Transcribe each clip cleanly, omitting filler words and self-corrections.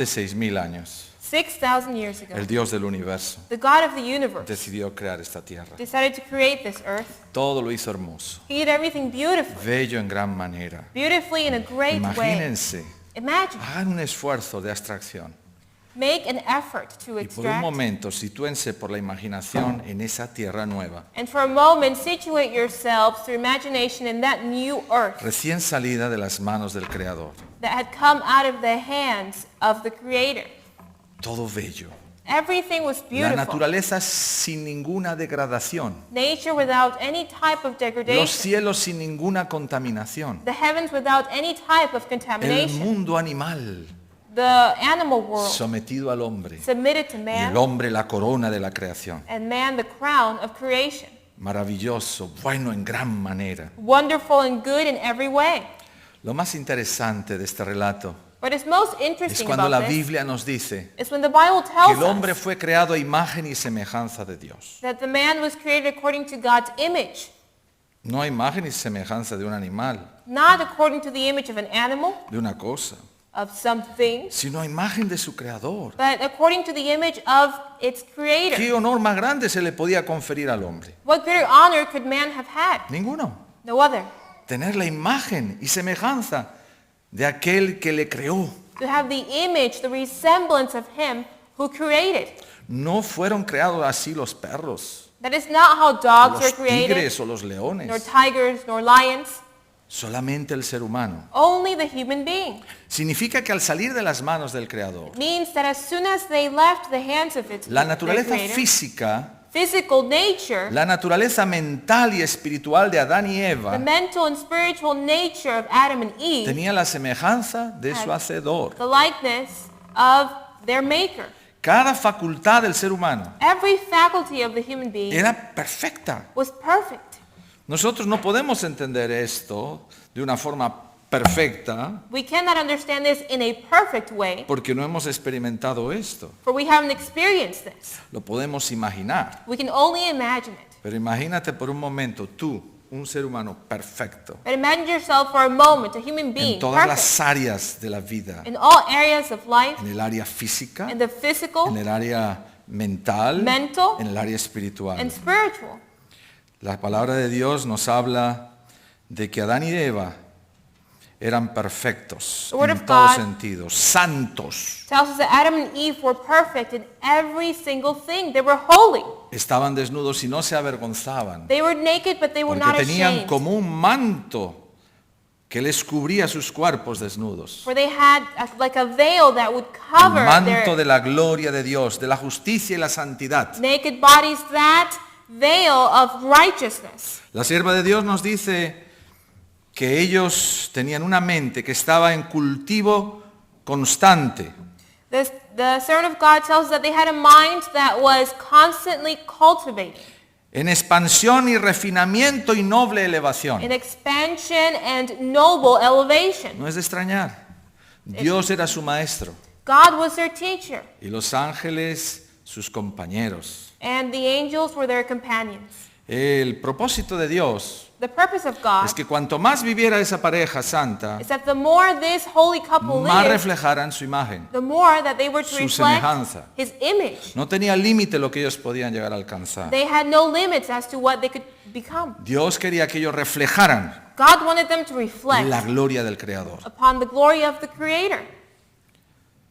de 6.000 años, 6,000 years ago, el Dios del universo the God of the universe decidió crear esta tierra. decided to create this earth. Todo lo hizo hermoso, He did everything beautifully, bello en gran manera. beautifully in a great way. Imagínense, Imagine, hagan un esfuerzo de abstracción make an effort to y por un extract, momento sitúense por la imaginación en esa tierra nueva, and for a moment situate yourselves through imagination in that new earth recién salida de las manos del Creador. that had come out of the hands of the Creator. Todo bello. Everything was La beautiful. naturaleza sin ninguna degradación. Nature without any type of Los degradation. cielos sin ninguna contaminación. The heavens without any type of El contamination. mundo animal The animal world sometido al hombre. submitted to Y el man, hombre la corona de la creación. and man the crown of creation. Maravilloso, bueno en gran manera. Wonderful and good in every way. Lo más interesante de este relato But it's most es interesting cuando la about this Biblia nos dice is when the Bible que tells el hombre us fue creado a imagen y semejanza de Dios. that the man was created according to God's image, No a imagen y semejanza de un animal, not according to the image of an animal, de una cosa, of something, sino a imagen de su creador. but according to the image of its creator. ¿Qué honor más grande se le podía conferir al hombre? What greater honor could man have had? Ninguno. No other. Tener la imagen y semejanza de aquel que le creó. To have the image, the resemblance of him who created. No fueron creados así los perros, That is not how dogs are los created, tigres o los nor leones. tigers, nor lions. Solamente el ser humano. Only the human being. Significa que al salir de las manos del Creador, It means that as soon as they left the hands of its la their naturaleza creator, física, physical nature, la naturaleza mental y espiritual de Adán y the Eva, mental and spiritual nature of Adam and Eve, tenía la semejanza de su Hacedor. the likeness of their maker. Cada facultad del ser humano Every faculty of the human being era perfecta. was perfect. Nosotros no podemos entender esto de una forma perfecta We cannot understand this in a perfect way, porque no hemos experimentado esto. for we haven't experienced this. Lo podemos imaginar. We can only imagine it. Pero imagínate por un momento tú, un ser humano perfecto, But imagine yourself for a moment, a human being, en todas perfect, las áreas de la vida, in all areas of life, en el área física, in the physical, en el área mental, mental, en el área espiritual. and spiritual. La palabra de Dios nos habla de que Adán y Eva eran perfectos The word en of todo God sentido, santos. Tells us that Adam and Eve were perfect in every single thing. They were holy. Estaban desnudos y no se avergonzaban, They were naked, but they were porque not tenían ashamed. como un manto que les cubría sus cuerpos desnudos. For they had like a veil that would cover El manto de their la gloria de Dios, de la justicia y la santidad. naked bodies, that veil of righteousness. La sierva de Dios nos dice que ellos tenían una mente que estaba en cultivo constante. The servant of God tells us that they had a mind that was constantly cultivating, En expansión y refinamiento y noble elevación. in expansion and noble elevation. No es de extrañar. Dios era su maestro God was their teacher, y los ángeles sus compañeros. and the angels were their companions. El propósito de Dios The purpose of God es que cuanto más viviera esa pareja santa, is that the more this holy couple más lived, reflejaran su imagen. the more that they were to Su reflect semejanza. His image. No tenía límite lo que ellos podían llegar a alcanzar. They had no limits as to what they could become. Dios quería que ellos reflejaran God wanted them to reflect la gloria del Creador. upon the glory of the Creator.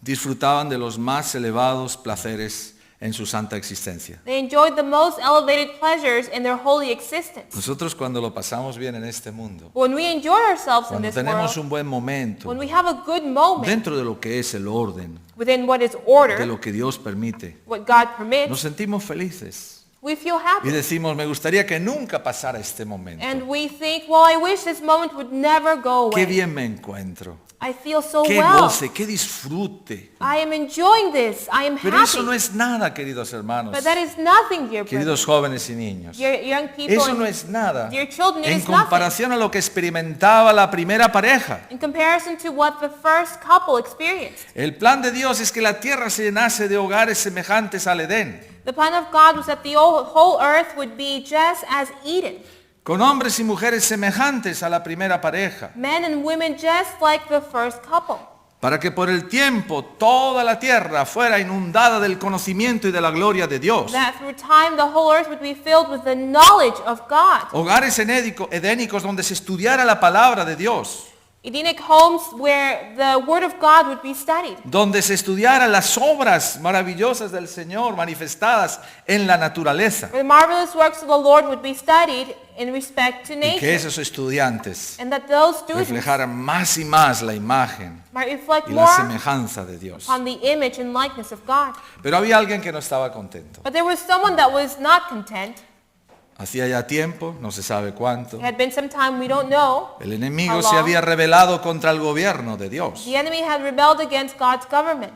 Disfrutaban de los más elevados placeres en su santa existencia. They enjoyed the most elevated pleasures in their holy existence. Nosotros cuando lo pasamos bien en este mundo, When we enjoy ourselves in cuando this tenemos world, un buen momento when we have a good moment dentro de lo que es el orden, within what is de order, lo que Dios permite, what God permits, nos sentimos felices we feel y happy. decimos, me gustaría que nunca pasara este momento. And we think, well, I wish this moment would never go Qué away. bien me encuentro, I feel so qué well. goce, qué disfrute. I am enjoying this. I am Pero eso no happy. es nada, queridos hermanos, But that is nothing, dear brothers. queridos jóvenes y niños. Dear young people Eso and no es nada dear children, it en is nothing. comparación a lo que experimentaba la primera pareja. In comparison to what the first couple experienced. El plan de Dios es que la tierra se llenase de hogares semejantes al Edén, The plan of God was that the whole earth would be just as Eden. con hombres y mujeres semejantes a la primera pareja. Men and women just like the first couple. para que por el tiempo toda la tierra fuera inundada del conocimiento y de la gloria de Dios. That through time the whole earth would be filled with the knowledge of God. Hogares edénicos donde se estudiara la palabra de Dios, Edenic homes where the word of God would be studied. donde se estudiaran las obras maravillosas del Señor manifestadas en la naturaleza. Where the marvelous works of the Lord would be studied in respect to Y que nature. esos estudiantes And that those students reflejaran más y más la imagen might reflect y la more semejanza de Dios. on the image and likeness of God. Pero había alguien que no estaba contento. But there was someone that was not content. Hacía ya tiempo, no se sabe cuánto, It had been some time, we don't know. el enemigo How se long? había rebelado contra el gobierno de Dios. The enemy had rebelled against God's government.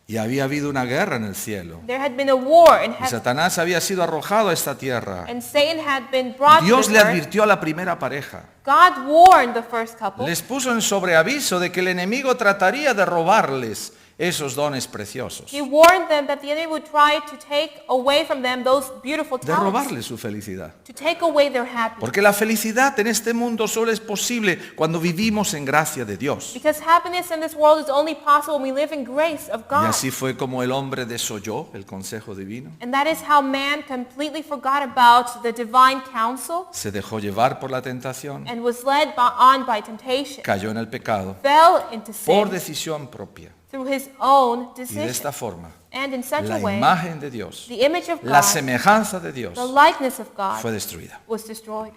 Y había habido una guerra en el cielo. There had been a war in Y heaven. Satanás había sido arrojado a esta tierra. And Satan had been brought Dios to le this earth. advirtió a la primera pareja. God warned the first couple. Les puso en sobreaviso de que el enemigo trataría de robarles esos dones preciosos. He warned them that the enemy would try to take away from them those beautiful De talents. robarles su felicidad. To take away their happiness. Porque la felicidad en este mundo solo es posible cuando vivimos en gracia de Dios. Because happiness in this world is only possible when we live in grace of Y God. así fue como el hombre desoyó el consejo divino. And that is how man completely forgot about the divine counsel Se dejó llevar por la tentación. and was led on by temptation. Cayó en el pecado Fell into por sin decisión propia. through his own Y de decision. esta forma, And in such la a way, imagen de Dios, the image of la God, semejanza de Dios, the likeness of God, fue destruida. was destroyed.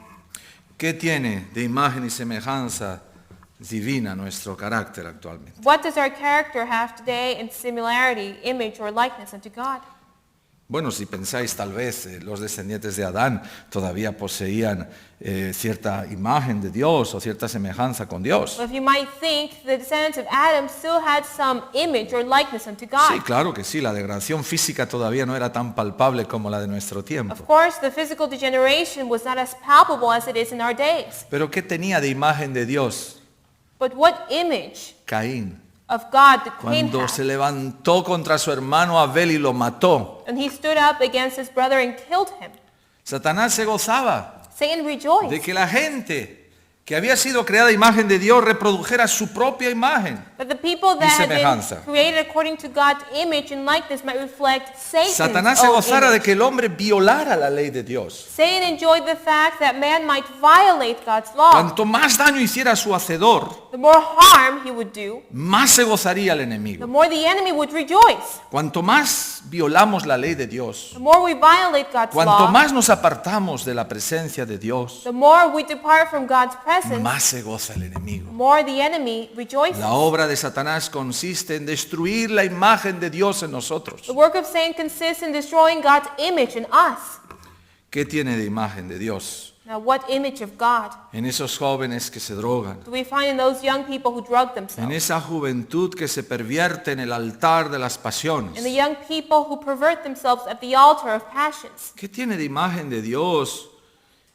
¿Qué tiene de imagen y semejanza divina nuestro carácter actualmente? What does our character have today in similarity, image, or likeness unto God? Bueno, si pensáis tal vez los descendientes de Adán todavía poseían cierta imagen de Dios o cierta semejanza con Dios. Well, if you might think the descendants of Adam still had some image or likeness unto God. Sí, claro que sí, la degradación física todavía no era tan palpable como la de nuestro tiempo. Of course, the physical degeneration was not as palpable as it is in our days. Pero ¿qué tenía de imagen de Dios But what image Caín? of God did Cain Cuando have? se levantó contra su hermano Abel y lo mató, And he stood up against his brother and killed him. Satanás se gozaba Satan de rejoiced que la gente que había sido creada a imagen de Dios reprodujera su propia imagen. that the people that had semejanza. been created according to God's image and likeness might reflect Satan's Satanás se own gozara de image. que el hombre violara la ley de Dios. Satan enjoyed the fact that man might violate God's law. Cuanto más daño hiciera a su hacedor, The more harm he would do, más se gozaría el the enemigo. more the enemy would rejoice. Cuanto más violamos la ley de Dios, The more we violate God's cuanto law, más nos apartamos de la presencia de Dios, the more we depart from God's presence, más se goza el the enemigo. more the enemy rejoices. La obra de Satanás consiste en destruir la imagen de Dios en nosotros. The work of Satan consists in destroying God's image in us. ¿Qué tiene de imagen de Dios? Now, what image of God En esos jóvenes que se drogan, do we find in those young people who drug en themselves? esa juventud que se pervierte en el altar de las pasiones. In the young people who pervert themselves at the altar of passions? ¿Qué tiene de imagen de Dios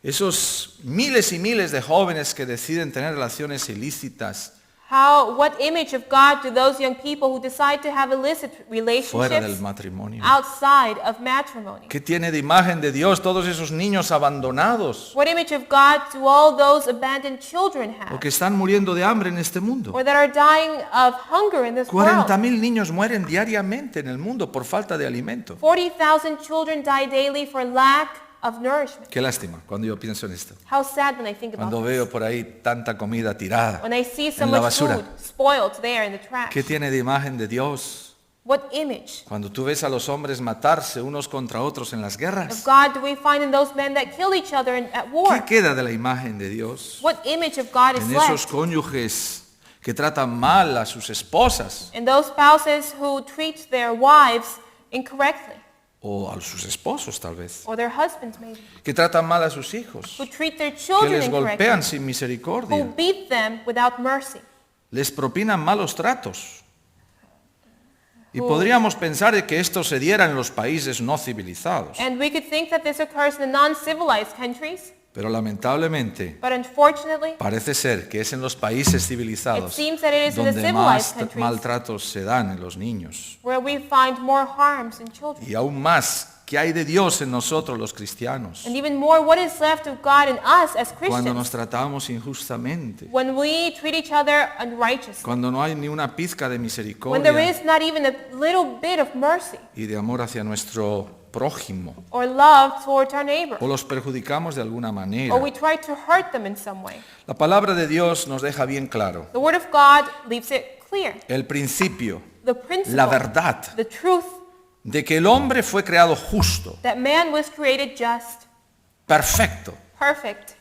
esos miles y miles de jóvenes que deciden tener relaciones ilícitas What image of God do those young people who decide to have illicit fuera del relationships matrimonio? outside of matrimony? ¿Qué tiene de imagen de Dios todos esos niños abandonados What image of God do all those abandoned children o have? que están muriendo de hambre en este mundo? Or that are dying of hunger in this world? 40,000 niños mueren diariamente en el mundo por falta de alimento. 40,000 children die daily for lack of nourishment. Qué lástima cuando yo pienso en esto. How sad when I think about Cuando this. veo por ahí tanta comida tirada When I see so en la much basura. food spoiled there in the trash. ¿Qué tiene de imagen de Dios? What image Cuando tú ves a los hombres matarse unos contra otros en las of guerras. God do we find in those men that kill each other at ¿Qué war? queda de la imagen de Dios What image of God is en esos left? cónyuges que tratan mal a sus esposas And those spouses who treat their wives incorrectly, o a sus esposos tal vez, or their husbands maybe, que tratan mal a sus hijos, who treat their que children les incorrectly, golpean sin who misericordia, beat them without mercy. les propinan malos tratos. Y podríamos pensar de que esto se diera en los países no civilizados, And we could think that this occurs in the non-civilized countries, pero lamentablemente but unfortunately, parece ser que es en los países it civilizados seems that it is in the donde más civilized countries maltratos se dan en los niños where we find more harms in children. y aún más ¿Qué hay de Dios en nosotros los cristianos? And even more, what is left of God in us as Cuando nos Christians tratamos injustamente, when we treat each other unrighteously, cuando no hay ni una pizca de when there misericordia is not even a little bit of mercy y de amor hacia nuestro prójimo, or love towards our neighbor, o los perjudicamos de alguna manera. or we try to hurt them in some way. La palabra de Dios nos deja bien claro The Word of God leaves it clear. el principio, The principle, la verdad the truth, de que el hombre fue creado justo, that man was created just, perfecto. perfect.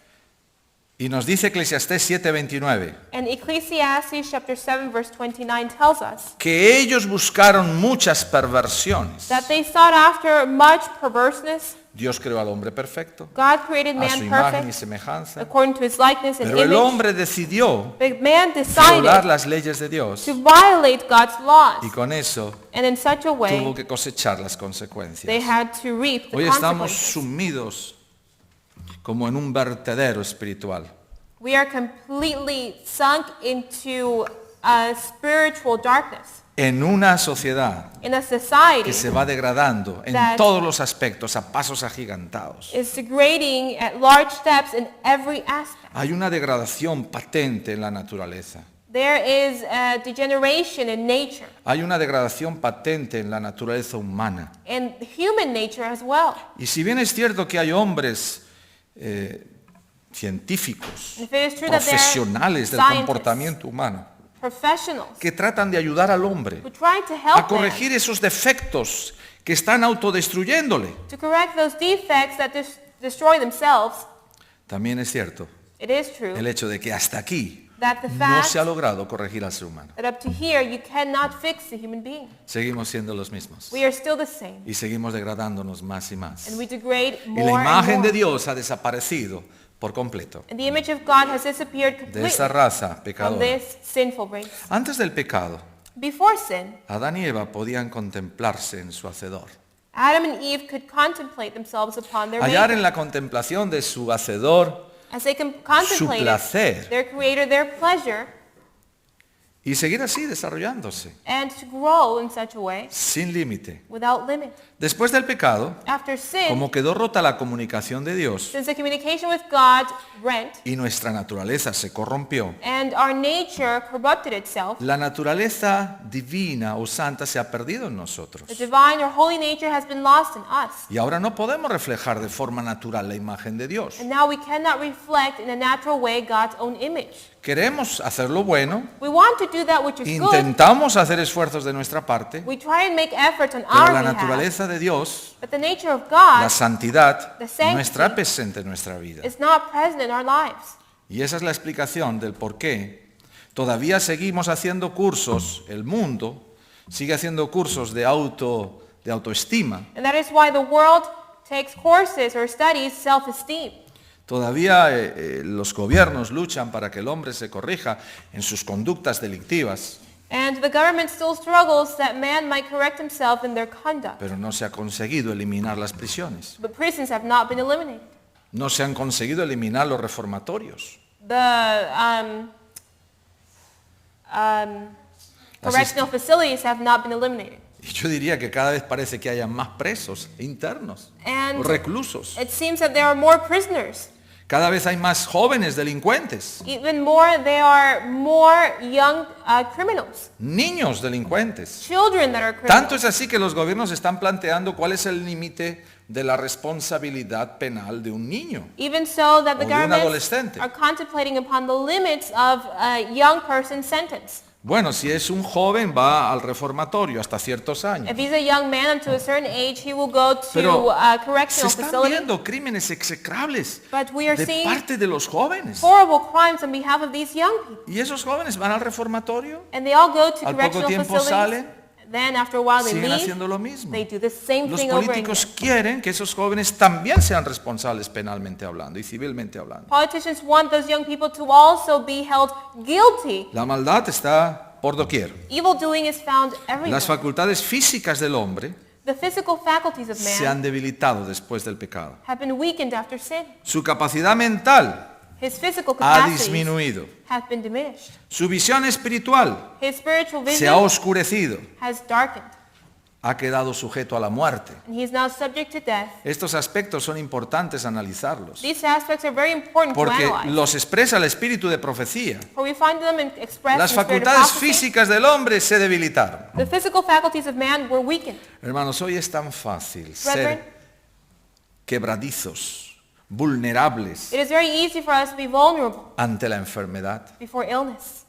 Y nos dice Eclesiastés 7:29 And Ecclesiastes chapter 7 verse 29 tells us que ellos buscaron muchas perversiones. that they sought after much perverseness. Dios creó al hombre perfecto, God created a su man imagen y perfect semejanza, according to his likeness and pero el image. hombre decidió But man violar decided las leyes de Dios to violate God's laws. y con eso And in such a tuvo way, que cosechar las they consecuencias. had to reap the Hoy estamos consequences. sumidos como en un vertedero espiritual. We are completely sunk into a spiritual darkness. En una sociedad In a society que se va degradando en That- todos los aspectos a pasos agigantados. is degrading at large steps in every aspect. Hay una degradación patente en la naturaleza. There is a degeneration in nature Hay una degradación patente en la naturaleza humana. and human nature as well. Y si bien es cierto que hay hombres científicos, And if it is true that there are profesionales del scientists, comportamiento humano, professionals que tratan de ayudar al hombre who try to a help man corregir esos defectos que están autodestruyéndole, to correct those defects that destroy themselves, también es cierto it is true el hecho de que hasta aquí that the no fact se ha logrado corregir al ser humano. that up to here you cannot fix the human being. Seguimos siendo los mismos We are still the same, y seguimos degradándonos más y más. and we degrade Y more la and imagen more. de Dios ha desaparecido por completo And the image of God has disappeared de completely esta raza from pecadora. this sinful race. Antes del pecado, Before sin, Adán y Eva podían contemplarse en su hacedor. Adam and Eve could contemplate themselves upon their Hallar Maker. en la contemplación de su hacedor As they contemplated placer. their Creator, their pleasure, y seguir así desarrollándose, and to grow in such a way sin límite. without limit. Después del pecado, After sin, como quedó rota la comunicación de Dios since the communication with God rent y nuestra naturaleza se corrompió, and our nature corrupted itself, la naturaleza divina o santa se ha perdido en the nosotros. divine or holy nature has been lost in us. Y ahora no podemos reflejar de forma natural la imagen de Dios. And now we cannot reflect in a natural way God's own image. Queremos hacer lo bueno, We want to do that which is good. intentamos hacer esfuerzos de nuestra parte, We try and make efforts on pero our la behalf. naturaleza de Dios, But the nature of la God santidad, the sanctity, no está presente en nuestra vida. is not present in our lives. Y esa es la explicación del por qué todavía seguimos haciendo cursos, el mundo sigue haciendo cursos de autoestima. And that is why the world takes courses or studies self-esteem. Todavía los gobiernos luchan para que el hombre se corrija en sus conductas delictivas, And the government still struggles that man might correct himself in their conduct. pero no se ha conseguido eliminar las prisiones. But prisons have not been eliminated. No se han conseguido eliminar los reformatorios. The correctional facilities have not been eliminated. Y yo diría que cada vez parece que haya más presos internos o And reclusos. it seems that there are more prisoners. Cada vez hay más jóvenes delincuentes, Even more, there are more young criminals. niños delincuentes. Children that are Tanto criminals. es así que los gobiernos están planteando cuál es el límite de la responsabilidad penal de un niño. Even so that the O de un governments adolescente. are contemplating upon the limits of a young person's sentence. Bueno, si es un joven va al reformatorio hasta ciertos años. If he's a young man until a certain age, he will go Pero to a se correctional están facility. viendo crímenes execrables But we are de seeing parte de los jóvenes. horrible crimes on behalf of these young people. Y esos jóvenes van al reformatorio, And they all go to Al poco correctional tiempo facilities. salen, Then after a while they siguen leave. haciendo lo mismo. They do the same Los thing over políticos again. quieren que esos jóvenes también sean responsables penalmente hablando y civilmente hablando. Politicians want those young people to also be held guilty. La maldad está por doquier. Evil doing is found everywhere. Las facultades físicas del hombre The physical faculties of se man han debilitado después del pecado. have been weakened after sin. Su capacidad mental His physical ha capacities disminuido. have been diminished. Su visión espiritual His spiritual se ha vision oscurecido. has darkened. ha quedado sujeto a la muerte. and he is now subject to death. Estos aspectos son importantes analizarlos, These aspects are very important to porque analyze, los expresa el espíritu de profecía. for we find them expressed Las in the spirit of facultades prophecy. físicas del hombre se debilitaron. The physical faculties of man were weakened. Hermanos, hoy es tan fácil Brethren, ser quebradizos, vulnerables it is very easy for us to be vulnerable ante la enfermedad, before illness,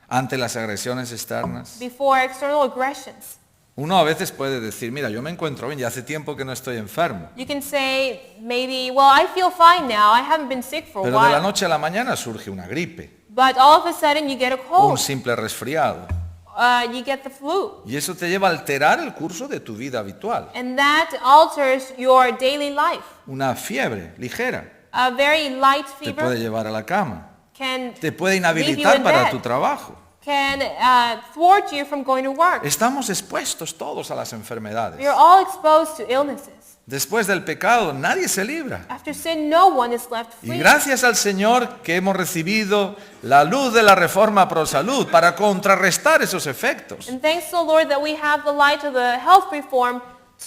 ante las agresiones externas. before external aggressions. Uno a veces puede decir, mira, yo me encuentro bien, ya hace tiempo que no estoy enfermo. You can say maybe, well, I feel fine now. I haven't been sick for a Pero de la while. noche a la mañana surge una gripe, But all of a sudden you get a un cold. simple resfriado. You get the flu. Y eso te lleva a alterar el curso de tu vida habitual. And that alters your daily life. Una fiebre ligera A very light te puede fever llevar a la cama, can te puede leave you inhabilitar in para bed, tu trabajo. can thwart you from going to work. Estamos expuestos todos a las enfermedades. We are all exposed to illnesses. Después del pecado nadie se libra. After sin, no one is left Y free. gracias al Señor que hemos recibido la luz de la reforma pro salud para contrarrestar esos efectos. And thanks to the Lord that we have the light of the health reform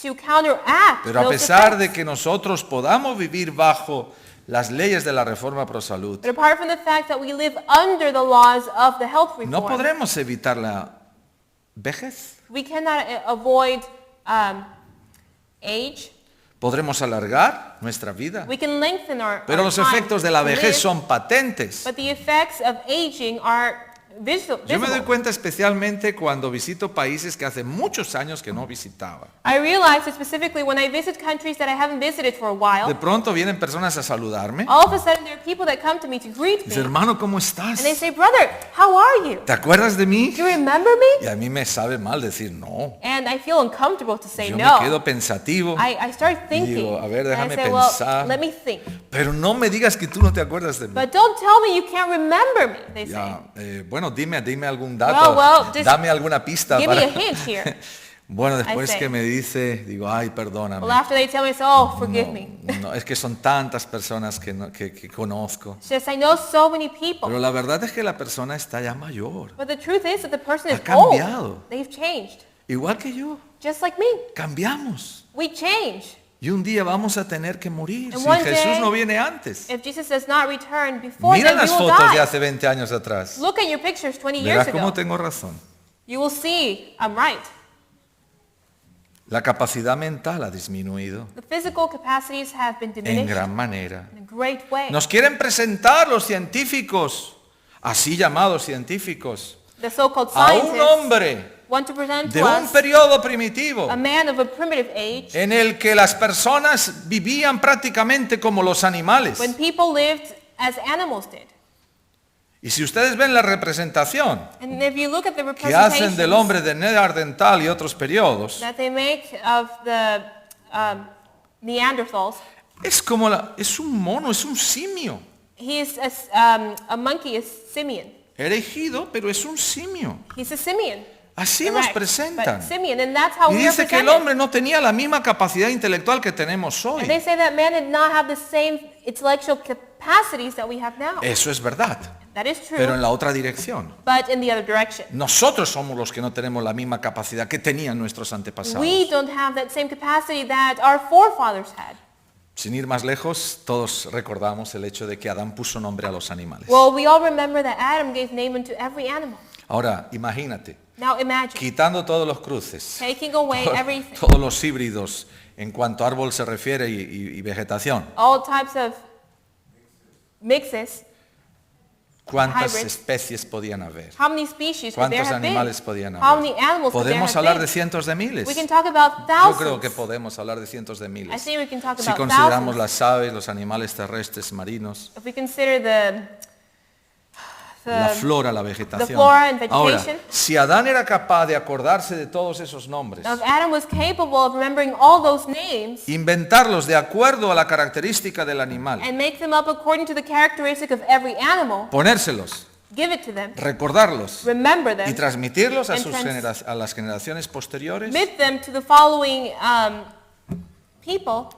to counteract Pero a those pesar effects. de que nosotros podamos vivir bajo las leyes de la reforma pro salud, But apart from the fact that we live under the laws of the health reform, no podremos evitar la vejez. we cannot avoid age. Podremos alargar nuestra vida, We can lengthen pero our los time efectos de la to vejez live, son patentes. but the effects of aging are visible. Yo me doy cuenta especialmente cuando visito países que hace muchos años que no visitaba. I realize it specifically when I visit countries that I haven't visited for a De while. pronto vienen personas a saludarme. All of a sudden there are people that come to me to greet Dice, me. hermano, ¿cómo estás? And they say, brother, how are you? ¿Te acuerdas de mí? Do you remember me? Y a mí me sabe mal decir no. And I feel uncomfortable to say Yo me no. quedo pensativo, I start thinking. Digo, a ver, and déjame I say, pensar. well, let me think. pero no me digas que tú no te acuerdas de mí. But don't tell me you can't remember me, they say. Ya, bueno, dime algún dato, Well, just dame alguna pista. give me para- a hint here. Bueno, después I say. que me dice, digo, ay, perdóname. Well, after they tell me, I say, oh, forgive me. No, es que son tantas personas que conozco. It's just I know so many people. Pero la verdad es que la persona está ya mayor, But the truth is that the person is Ha cambiado. old. They've changed. igual que yo. Just like me. Cambiamos. We change. Y un día vamos a tener que morir And si one Jesús day, no viene antes. If Jesus does not return before Mira then, we las will fotos de die. hace 20 años atrás. Look at your pictures 20 Verás years cómo ago. tengo razón. You will see I'm right. La capacidad mental ha disminuido The physical capacities have been en diminished gran manera. in a great way. Nos quieren presentar los científicos, así llamados científicos, The so-called a un scientists hombre want to present de to un us periodo primitivo a man of a primitive age en el que las personas vivían prácticamente como los animales. when people lived as animals did. Y si ustedes ven la representación And if you look at the que hacen del representations hombre de Neandertal y otros periodos, that they make of the Neanderthals, es un mono, es un simio. he is a monkey, a simian. Erigido, pero es un simio. He's a simian. Así nos Correct. presentan. But simian, and that's how Y we are dice que el presented. hombre no tenía la misma capacidad intelectual que tenemos And they hoy. say that man did not have the same intellectual capacities that we have now. Eso es verdad, That is true, pero en la otra dirección. but in the other direction. Nosotros somos los que no tenemos la misma capacidad que tenían nuestros antepasados. We don't have that same capacity that our forefathers had. Sin ir más lejos, todos recordamos el hecho de que Adán puso nombre a los animales. Well, we all remember that Adam gave name unto every animal. Ahora, imagínate, Now imagine quitando todos los cruces, taking away everything, todos los híbridos en cuanto a árbol se refiere y vegetación. all types of mixes. ¿Cuántas Hybrids. especies podían haber? How many species could there ¿Cuántos have been? animales podían How haber? many animals could there Podemos have hablar been? de cientos de miles. We can talk about Yo creo que thousands. podemos hablar de cientos de I miles. think we can talk Si about consideramos thousands. las aves, los animales terrestres, marinos, If we consider la the flora, la vegetación. flora and Ahora, vegetation. si Adán era capaz de acordarse de todos esos nombres, if Adam was capable of remembering all those names inventarlos de acuerdo a la característica del animal, and make them up according to the characteristic of every animal, ponérselos, give it to them, recordarlos remember y them, transmitirlos a, and a las generaciones posteriores, transmit them to the following people,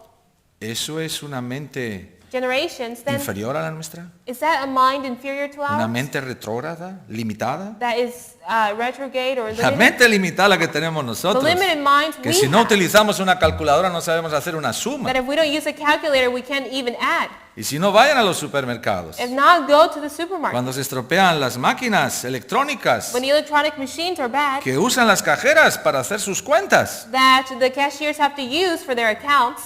eso es una mente generations, then inferior a la nuestra, is that a mind inferior to una ours? mente retrógrada, limitada. That is retrograde or La limited? mente limitada la que tenemos The nosotros, limited minds que we si no have. utilizamos una calculadora no sabemos hacer una suma. That if we don't use a calculator, we can't even add. Y si no, vayan a los supermercados. If not, go to the supermarket. Cuando se estropean las máquinas electrónicas When the electronic machines are bad, que usan las cajeras para hacer sus cuentas, that the cashiers have to use for their accounts,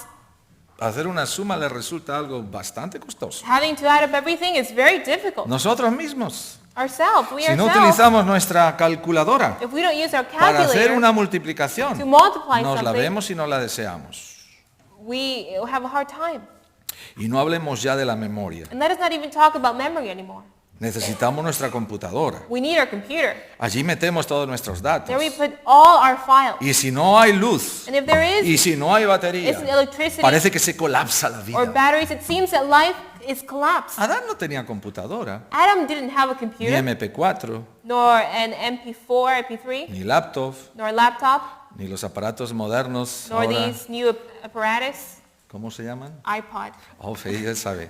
hacer una suma les resulta algo bastante costoso. having to add up everything is very difficult. Nosotros mismos, Ourselves, we si no ourselves, utilizamos nuestra calculadora if we don't use our para hacer calculator una multiplicación, to multiply nos la something, vemos y no la deseamos. we have a hard time. Y no hablemos ya de la memoria. And let us not even talk about memory anymore. Necesitamos nuestra computadora. We need our computer. Allí metemos todos nuestros datos. There we put all our files. Y si no hay luz, And if there y is si no hay batería, electricity parece que se colapsa la or vida. batteries, it seems that life is collapsed. Adán no tenía computadora, Adam didn't have a ni computer, MP4, nor an MP4, MP3, ni laptop, nor a laptop, ni los aparatos modernos nor ahora. these new apparatus, ¿Cómo se llaman? iPod. Oh, ella sabe.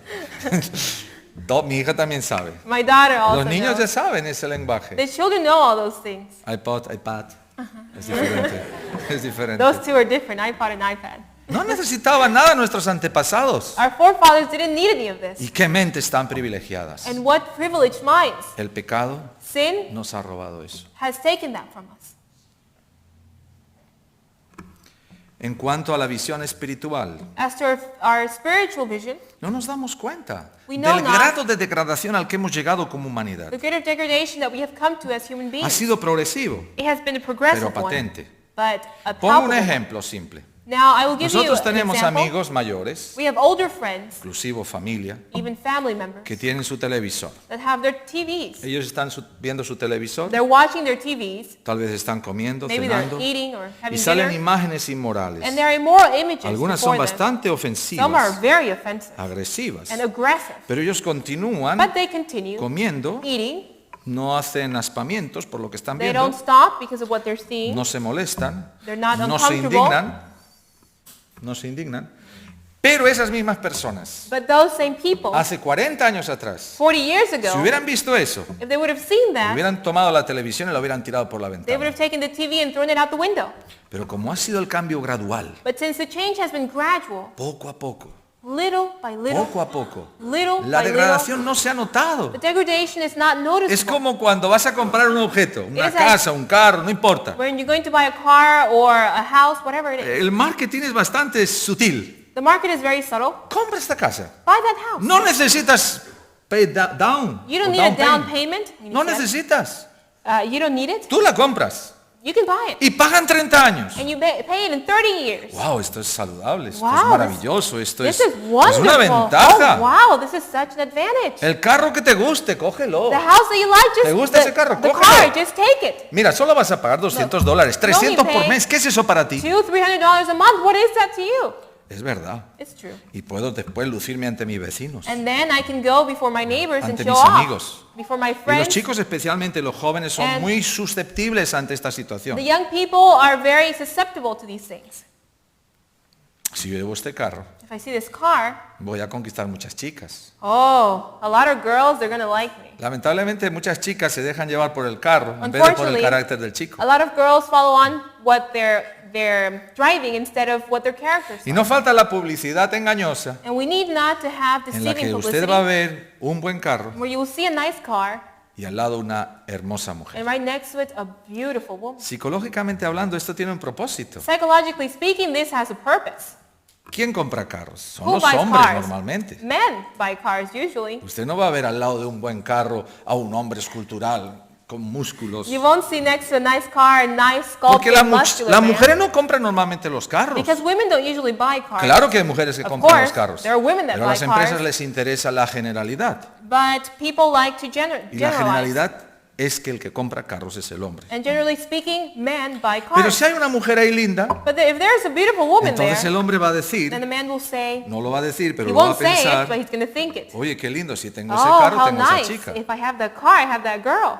Mi hija también sabe. My daughter also Los niños ya knows. saben ese lenguaje. The children know all those things. iPod, iPad. Es diferente. Es diferente. Those two are different, iPod and iPad. No necesitaban nada nuestros antepasados. Our forefathers didn't need any of Y this. qué mentes tan privilegiadas. And what privileged minds. El pecado Sin nos ha robado eso. has taken that from us. En cuanto a la visión espiritual, As to our spiritual vision, no nos damos cuenta We know del not. grado de degradación al que hemos llegado como humanidad. the greater degradation that we have come to as human Ha beings, sido progresivo, it has been a progressive pero one, patente. but a Pongo un palpable one. ejemplo simple. Now, I will give you Nosotros an tenemos example. amigos mayores, We have older friends, inclusive familia, even family members, que tienen su televisor. that have their TVs. Ellos están viendo su televisor, They're watching their TVs. tal vez están comiendo, Maybe they're cenando, eating or y having salen dinner. imágenes inmorales. And there are immoral images Algunas son before them. bastante Some are ofensivas, very offensive agresivas, and aggressive. pero ellos continúan But they continue comiendo, eating. no hacen aspamientos por lo que están They viendo, don't stop because of what they're seeing. no se molestan, They're not no se uncomfortable. indignan, pero esas mismas personas, But those same people, hace 40 años atrás, 40 years si ago, hubieran visto eso, if they would have seen that, hubieran tomado la televisión y la hubieran tirado por la they would ventana. have taken the TV and thrown it out the window. Pero como ha sido el cambio gradual, But since the change has been gradual, poco a poco, little by little, poco a poco, little la by little, degradación no se ha notado. the degradation is not noticeable. Es como cuando vas a comprar un objeto, una It is like- casa, un carro, no importa. When you're going to buy a car or a house, whatever it is, El marketing es bastante sutil. the market is very subtle. Compra esta casa. Buy that house. No necesitas pay down. You don't o need a down payment. payment. No necesitas. You don't need it. Tú la compras You can buy it. y pagan 30 años. And you pay it in 30 years. Wow, esto es saludable, esto Wow, es maravilloso, esto This es is wonderful. una ventaja. Oh, wow, this is such an advantage. El carro que te guste, cógelo. The house that you like, just ¿Te gusta ese carro? the Cógelo. car, just take it. Mira, solo vas a pagar $200, 300 por pay mes. ¿Qué es eso para ti? $200-$300 a month. What is that to you? Es verdad. It's true. Y puedo después lucirme ante mis vecinos. And then I can go before my neighbors and Ante show mis off. amigos. Before my Y los friends. chicos, especialmente los jóvenes, son And muy susceptibles ante esta situación. The young people are very susceptible to these things. Si yo llevo este carro, If I see this car, voy a conquistar muchas chicas. oh, a lot of girls, they're going to like me. Lamentablemente muchas chicas se dejan llevar por el carro en vez de por el Unfortunately, carácter del chico. a lot of girls follow on what they're driving instead of what their characters Y are. no falta la publicidad engañosa And we need not to have en la deceiving que usted publicity va a ver un buen carro where you will see a nice car y al lado una hermosa mujer. and right next to it a beautiful woman. Psicológicamente hablando, esto tiene un propósito. Psychologically speaking, this has a purpose. ¿Quién compra carros? Son Who los buys hombres cars? normalmente. Men buy cars usually. Usted no va a ver al lado de un buen carro a un hombre escultural con músculos. You won't see next to a nice car a nice Porque sculpted muscular las man. mujeres no compran normalmente los carros. Because women don't usually buy cars. Claro que hay mujeres que Of compran los course, carros. there are women that Pero a las buy empresas cars. les interesa la generalidad. But people like to Y la generalize. generalidad es que el que compra carros es el hombre. And generally speaking, men buy Pero cars. si hay una mujer ahí linda, But if there's a beautiful woman entonces there, el hombre va a decir, then the man will say, no lo va a decir, pero he lo va a won't say it, pensar, but he's going to think it. oye, qué lindo, si tengo ese Oh, carro, how tengo esa nice. chica. If I have that car, I have that girl.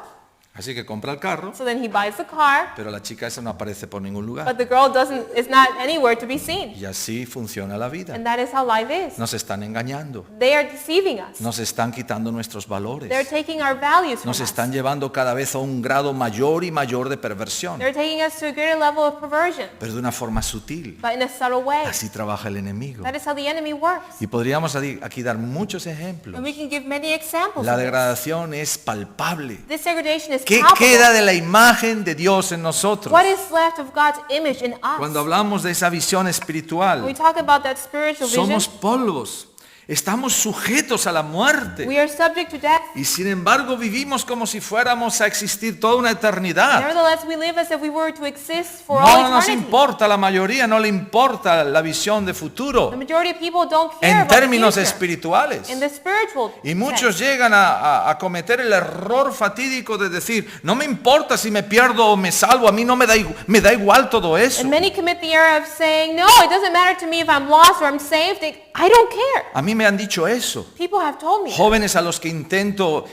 Así que compra el carro, So then he buys the car, pero la chica esa no aparece por ningún lugar. but the girl is not anywhere to be seen. Y así funciona la vida. And that is how life is. Nos están engañando, They are deceiving us. nos están quitando nuestros valores, They're taking our values from nos us. están llevando cada vez a un grado mayor y mayor de perversión, They're taking us to a greater level of perversion, pero de una forma sutil. but in a subtle way. Así trabaja el enemigo. That is how the enemy works. Y podríamos aquí dar muchos ejemplos. And we can give many examples La of this. degradación es palpable. This degradation is ¿Qué palpable. queda de la imagen de Dios en nosotros? What is left of God's image in us? Cuando hablamos de esa visión When we espiritual, talk about that spiritual vision, somos polvos, estamos sujetos a la muerte. we are subject to death. Y sin embargo vivimos como si fuéramos a existir toda una eternidad. Nevertheless, we live as if we were to exist for No all nos eternity. importa, la mayoría no le importa la visión de futuro The majority of people don't care en about the términos future. espirituales. In the spiritual Y muchos sense. llegan a cometer el error fatídico de decir, no me importa si me pierdo o me salvo, a mí no me da igual todo eso. And many commit the error of saying, no, it doesn't matter to me if I'm lost or I'm saved. I don't care. A mí me han dicho eso. People have told me that. Jóvenes a los que intento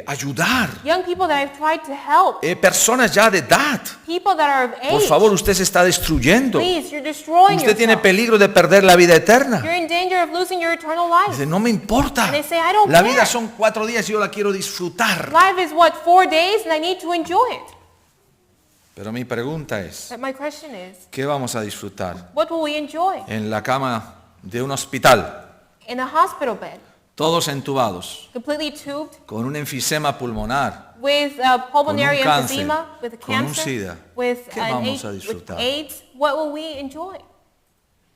ayudar, Young people that I've tried to help. personas ya de edad. People that are of age. Por favor, usted se está destruyendo. Please, you're destroying Usted tiene yourself. peligro de perder la vida eterna. You're in danger of losing your eternal life. Dice, no me importa. And they say, I don't La care. vida son 4 días y yo la quiero disfrutar. Life is what, 4 days, and I need to enjoy it. Pero mi pregunta es, But my question is, ¿qué vamos a disfrutar what will we enjoy? en la cama de un hospital? In a hospital bed, Todos entubados, completely tubed, con un enfisema pulmonar, with pulmonary Con un cáncer, emphysema, with con un cancer, SIDA. with, ¿Qué an vamos a with disfrutar? AIDS, what will we enjoy?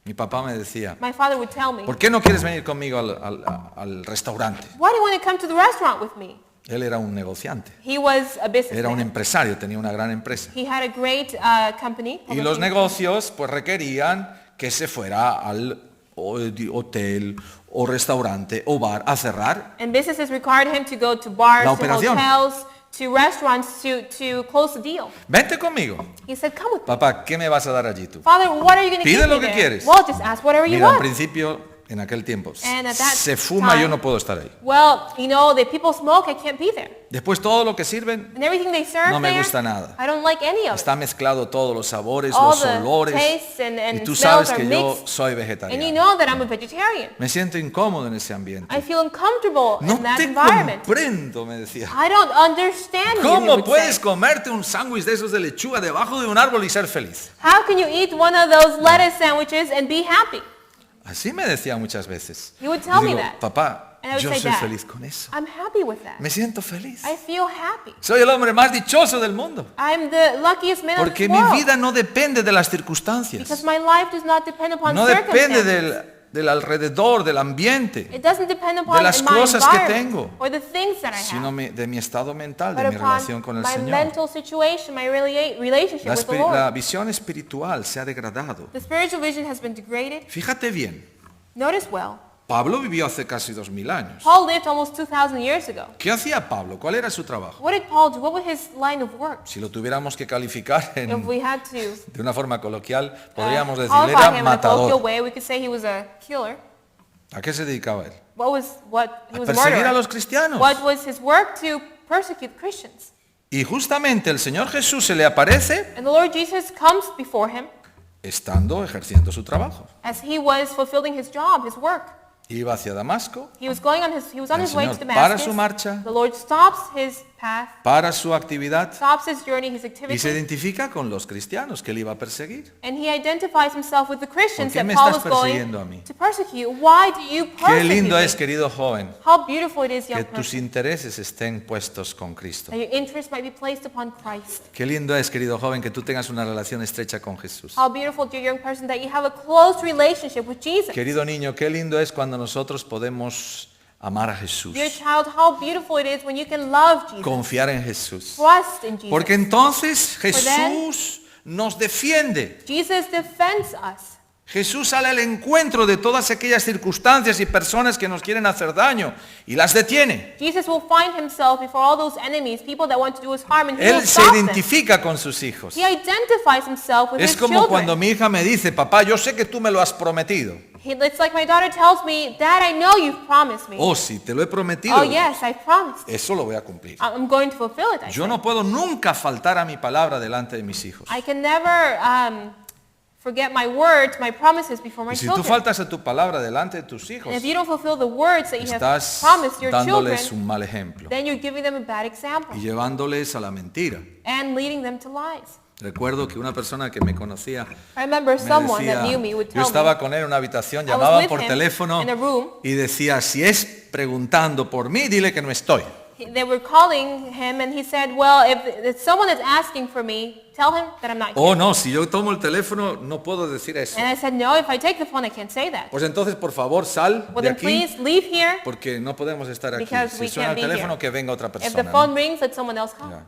mi papá me decía, My father would tell me, ¿por qué no quieres venir conmigo al restaurante? why do you want to come to the restaurant with me? Él era un negociante, He was a era un businessman. empresario, tenía una gran empresa. He had a great company. Y los negocios pues requerían que se fuera al hotel o restaurante o bar a cerrar. And businesses required him to go to bars, La to operación. hotels, to restaurants to close the deal. Vente conmigo. He said, come with me. Papá, ¿qué me vas a dar allí tú? Father, what are you going to Pide give lo me que there? quieres. Well, just ask whatever you Mira, en want. principio, en aquel tiempo, And at that se fuma, time- yo no puedo estar ahí. Well, you know, the people smoke, I can't be there. Después todo lo que sirven, And everything they serve No me there, gusta nada. I don't like any of it. está mezclado todos los sabores, All los the olores. tastes and Y tú smells sabes are que yo mixed. soy And you vegetariano. know that I'm a vegetarian. Me siento incómodo en ese ambiente. I feel uncomfortable No in that te environment. comprendo, me decía. I don't understand you, he ¿Cómo would puedes say. comerte un sándwich de esos de lechuga debajo de un árbol y ser feliz? How can you eat one of those lettuce sandwiches and be happy? Así me decía muchas veces. He would Y tell me digo, that. papá, And I would yo say, soy Dad, feliz con eso. I'm happy with that. Me siento feliz. I feel happy. Soy el hombre más dichoso del mundo. I'm the luckiest man in Porque this mi world. vida no depende de las Because circunstancias. my life does not depend upon No depende circumstances. del alrededor, del ambiente, It doesn't depend upon las my cosas que environment tengo, or the things that I sino have, de mi estado mental, but de mi relación upon con el my Señor. mental situation, my relationship with the La Lord. visión espiritual se ha degradado. The spiritual vision has been degraded. Fíjate bien, Notice well, Pablo vivió hace casi 2000 años. Paul lived almost 2,000 years ago. ¿Qué hacía Pablo? ¿Cuál era su trabajo? What did Paul do? What was his line of work? Si lo tuviéramos que calificar If we had to de una forma coloquial, podríamos decir, qualify era him in a colloquial matador. way, we could say he was a killer. ¿A qué se dedicaba él? He A was a perseguir a murderer. los cristianos. What was his work? To persecute Christians. Y justamente el Señor Jesús se le aparece And the Lord Jesus comes before him estando ejerciendo su trabajo. as he was fulfilling his job, his work. Iba hacia Damasco, He was on El his way to Señor para Damascus. su marcha. The Lord stops his path, para su actividad, stops his journey, his y se activity, identifica con los cristianos que él iba a perseguir. and he identifies himself with the Christians ¿Por qué that me Paul estás was going persiguiendo a mí? to persecute. Why do you Qué persecute lindo me? es, querido joven, How beautiful it is, young que tus person, intereses estén puestos con Cristo. that your interest might be placed upon Christ. Qué lindo es, querido joven, que tú tengas una relación estrecha con Jesús. How beautiful, dear young person, that you have a close relationship with Jesus. Querido niño, qué lindo es cuando nosotros podemos amar a Jesús, Dear child, how beautiful it is when you can love Jesus, confiar en Jesús. trust in Jesus. Porque entonces then- Jesús nos defiende. Jesus defends us. Jesús sale al encuentro de todas aquellas circunstancias y personas que nos quieren hacer daño y las detiene. Jesus will find himself before all those enemies, people that want to do us harm, and he will Él se stop them. identifica con sus hijos. He identifies himself with Es his como children. cuando mi hija me dice, papá, yo sé que tú me lo has prometido. It's like my daughter tells me, Dad, I know you've promised me. Oh, sí, te lo he prometido. Oh, yes, I promised. Eso lo voy a cumplir. I'm going to fulfill it, I Yo said. no puedo nunca faltar a mi palabra delante de mis hijos. I can never forget my words, my promises before my Y si tú children. faltas a tu palabra delante de tus hijos, And if you don't fulfill the words that you have estás promised your dándoles children, un mal ejemplo then you're giving them a bad example y llevándoles a la mentira. and leading them to lies. Recuerdo que una persona que me conocía I remember me someone decía, that knew me would yo tell estaba me, con él en una habitación, I was llamaba with por him teléfono in a room. y decía, si es preguntando por mí, dile que no estoy. They were calling him and he said, well, if someone is asking for me, tell him that I'm not here. Oh, no, si yo tomo el teléfono no puedo decir eso. And I said, no, if I take the phone, I can't say that. Pues entonces, por favor, sal Well, de then aquí please leave here. porque no podemos estar aquí. Because Si we suena el can't be teléfono, here. que venga otra If the persona. ¿no? phone rings, let someone else call. Ya.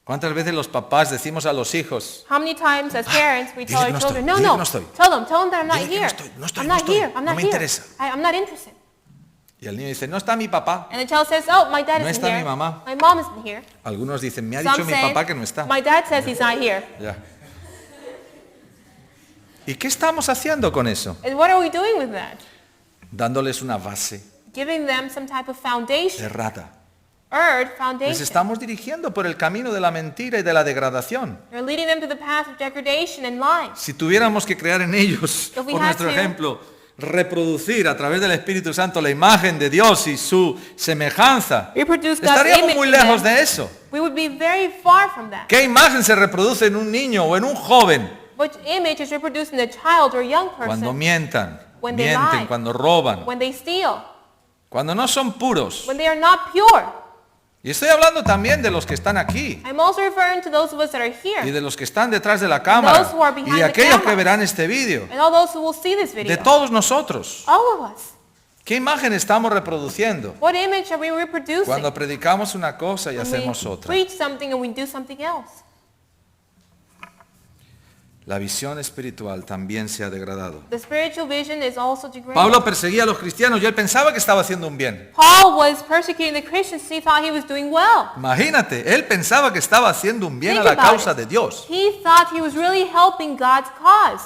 ¿Cuántas veces los papás decimos a los hijos, How many times as parents we dile tell que our no children, estoy, no, dile que no, no estoy. tell them that I'm not Dile que no here. estoy, no estoy, I'm no not estoy, here, I'm no not me here. interesa. I'm not interested. y el niño dice, no está mi papá? And the child says, oh, my dad No isn't está here. mi mamá. My mom isn't here. Algunos dicen, me ha Some dicho mi say, papá que no está. my dad says he's not here. Ya. ¿Y qué estamos haciendo con eso? And what are we doing with that? Dándoles una base Giving them some type of foundation, errata. earth Les foundation. estamos dirigiendo por el camino de la mentira y de la degradación. You're leading them to the path of degradation and lies. Si tuviéramos que crear en ellos, If we por had nuestro to- ejemplo, reproducir a través del Espíritu Santo la imagen de Dios y su semejanza, Reproduce God's estaríamos image muy in lejos them. de eso. We would be very far from that. ¿Qué imagen se reproduce en un niño o en un joven? Which image is reproduced in a child or a young Cuando person mientan, When they mienten, lie. cuando roban, when they steal, cuando no son puros. when they are not pure? Y estoy hablando también de los que están aquí I'm also referring to those of us that are y here de los que están detrás de la cámara Those who are y behind de the aquellos que camera. verán este vídeo, and all those who will see this de video. todos nosotros. All of us. ¿Qué imagen estamos reproduciendo What image are we reproducing? cuando predicamos una cosa y When hacemos we otra? preach something and we do something else. La visión espiritual también se ha degradado. The spiritual vision is also degraded. Pablo perseguía a los cristianos y él pensaba que estaba haciendo un bien. Paul was persecuting the Christians and he thought he was doing well. Imagínate, él pensaba que estaba haciendo un bien a Think la about causa it. de Dios. He thought he was really helping God's cause.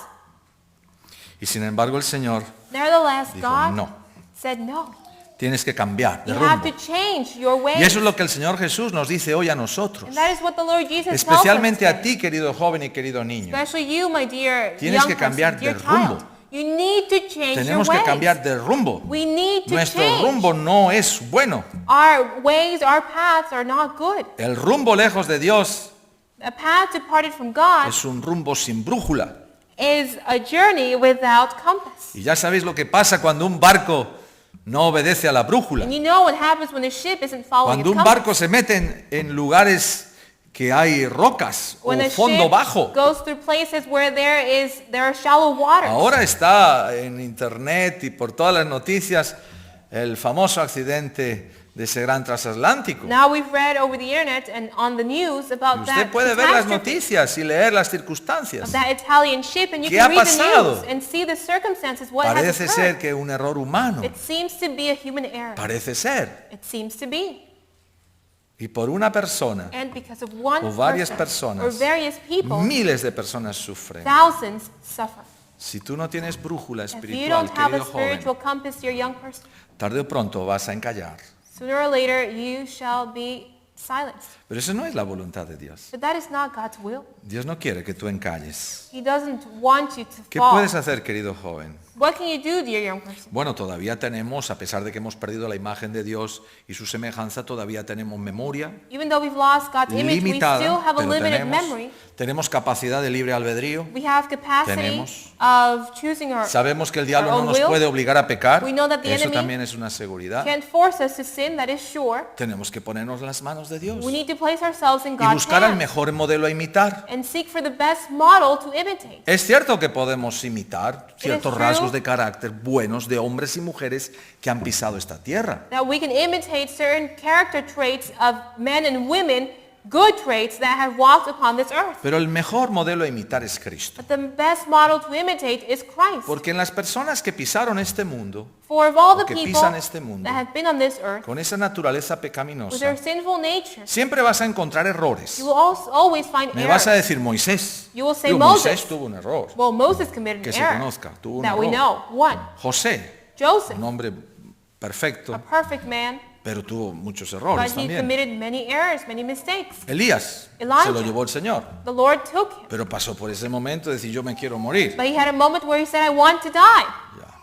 Y sin embargo el Señor Nevertheless, dijo, God no, said no. tienes que cambiar de You have rumbo. to change your ways. Y eso es lo que el Señor Jesús nos dice hoy a nosotros. And that is what the Lord Jesus tells us Especialmente a today. ti, querido joven y querido niño. Especially you, my dear Tienes young que cambiar person, dear de rumbo. child. You need to change Tenemos your que ways. cambiar de rumbo. We need to Nuestro change. rumbo no es bueno. Our ways, our paths are not good. El rumbo lejos de Dios A path departed from God es un rumbo sin brújula. is a journey without compass. Y ya sabéis lo que pasa cuando un barco no obedece a la brújula. And you know what happens when a ship isn't following Cuando its un compass. barco se mete en lugares que hay rocas o When a fondo ship bajo. goes through places where there are shallow waters. Ahora está en internet y por todas las noticias el famoso accidente de ese gran transatlántico. Now we've read over the internet and on the news Y about usted that puede ver las catastrophe noticias y leer las circunstancias. of that Italian ship, and you ¿Qué can ha read the pasado? news and see the circumstances, what has Parece ser occurred. que un error humano. It seems to be a human error. Parece ser. It seems to be. Y por una persona, And because of one o varias person or personas, various people, miles de personas sufren. thousands suffer. Si tú no tienes brújula If you espiritual, don't have a querido joven, spiritual compass, dear young person, tarde o pronto vas a encallar. sooner or later you shall be silenced. Pero eso no es la voluntad de Dios. But that is not God's will. Dios no quiere que tú encalles. He doesn't want you to ¿Qué fall. puedes hacer, querido joven? What can you do, dear young person? Bueno, todavía tenemos, a pesar de que hemos perdido la imagen de Dios y su semejanza, todavía tenemos memoria Even though we've lost God's image, we still limitada, have a pero limited memory. tenemos capacidad de libre albedrío. We have capacity Tenemos. of choosing our Sabemos que el diablo our no own nos will. puede obligar a pecar. We know that the Eso enemy también es una seguridad. can't force us to sin, that is sure. Tenemos que ponernos las manos de Dios We need to place ourselves in y God's buscar al hands mejor modelo a imitar. and seek for the best model to imitate. Es cierto que podemos imitar ciertos true. rasgos de carácter buenos de hombres y mujeres que han pisado esta tierra. That we can imitate certain character traits of men and women good traits that have walked upon this earth. Pero el mejor modelo a imitar es Cristo. But the best model to imitate is Christ. Porque en las personas que pisaron este mundo, For of all the que people pisan este mundo, that have been on this earth, con esa naturaleza with pecaminosa, their sinful nature, siempre vas a encontrar errores. you will always find Me vas a errors. decir Moisés. You will say Digo, Moses. Moisés tuvo un error. Well, Moses committed Que an se error conozca, tuvo un that we error. know. One, José, Joseph, un hombre perfecto, a perfect man, pero tuvo muchos but errores he también. committed many errors, many mistakes. Elías Elijah. se lo llevó el Señor, The Lord took him, pero pasó por ese momento de decir yo me quiero morir. but he had a moment where he said, I want to die. Ya.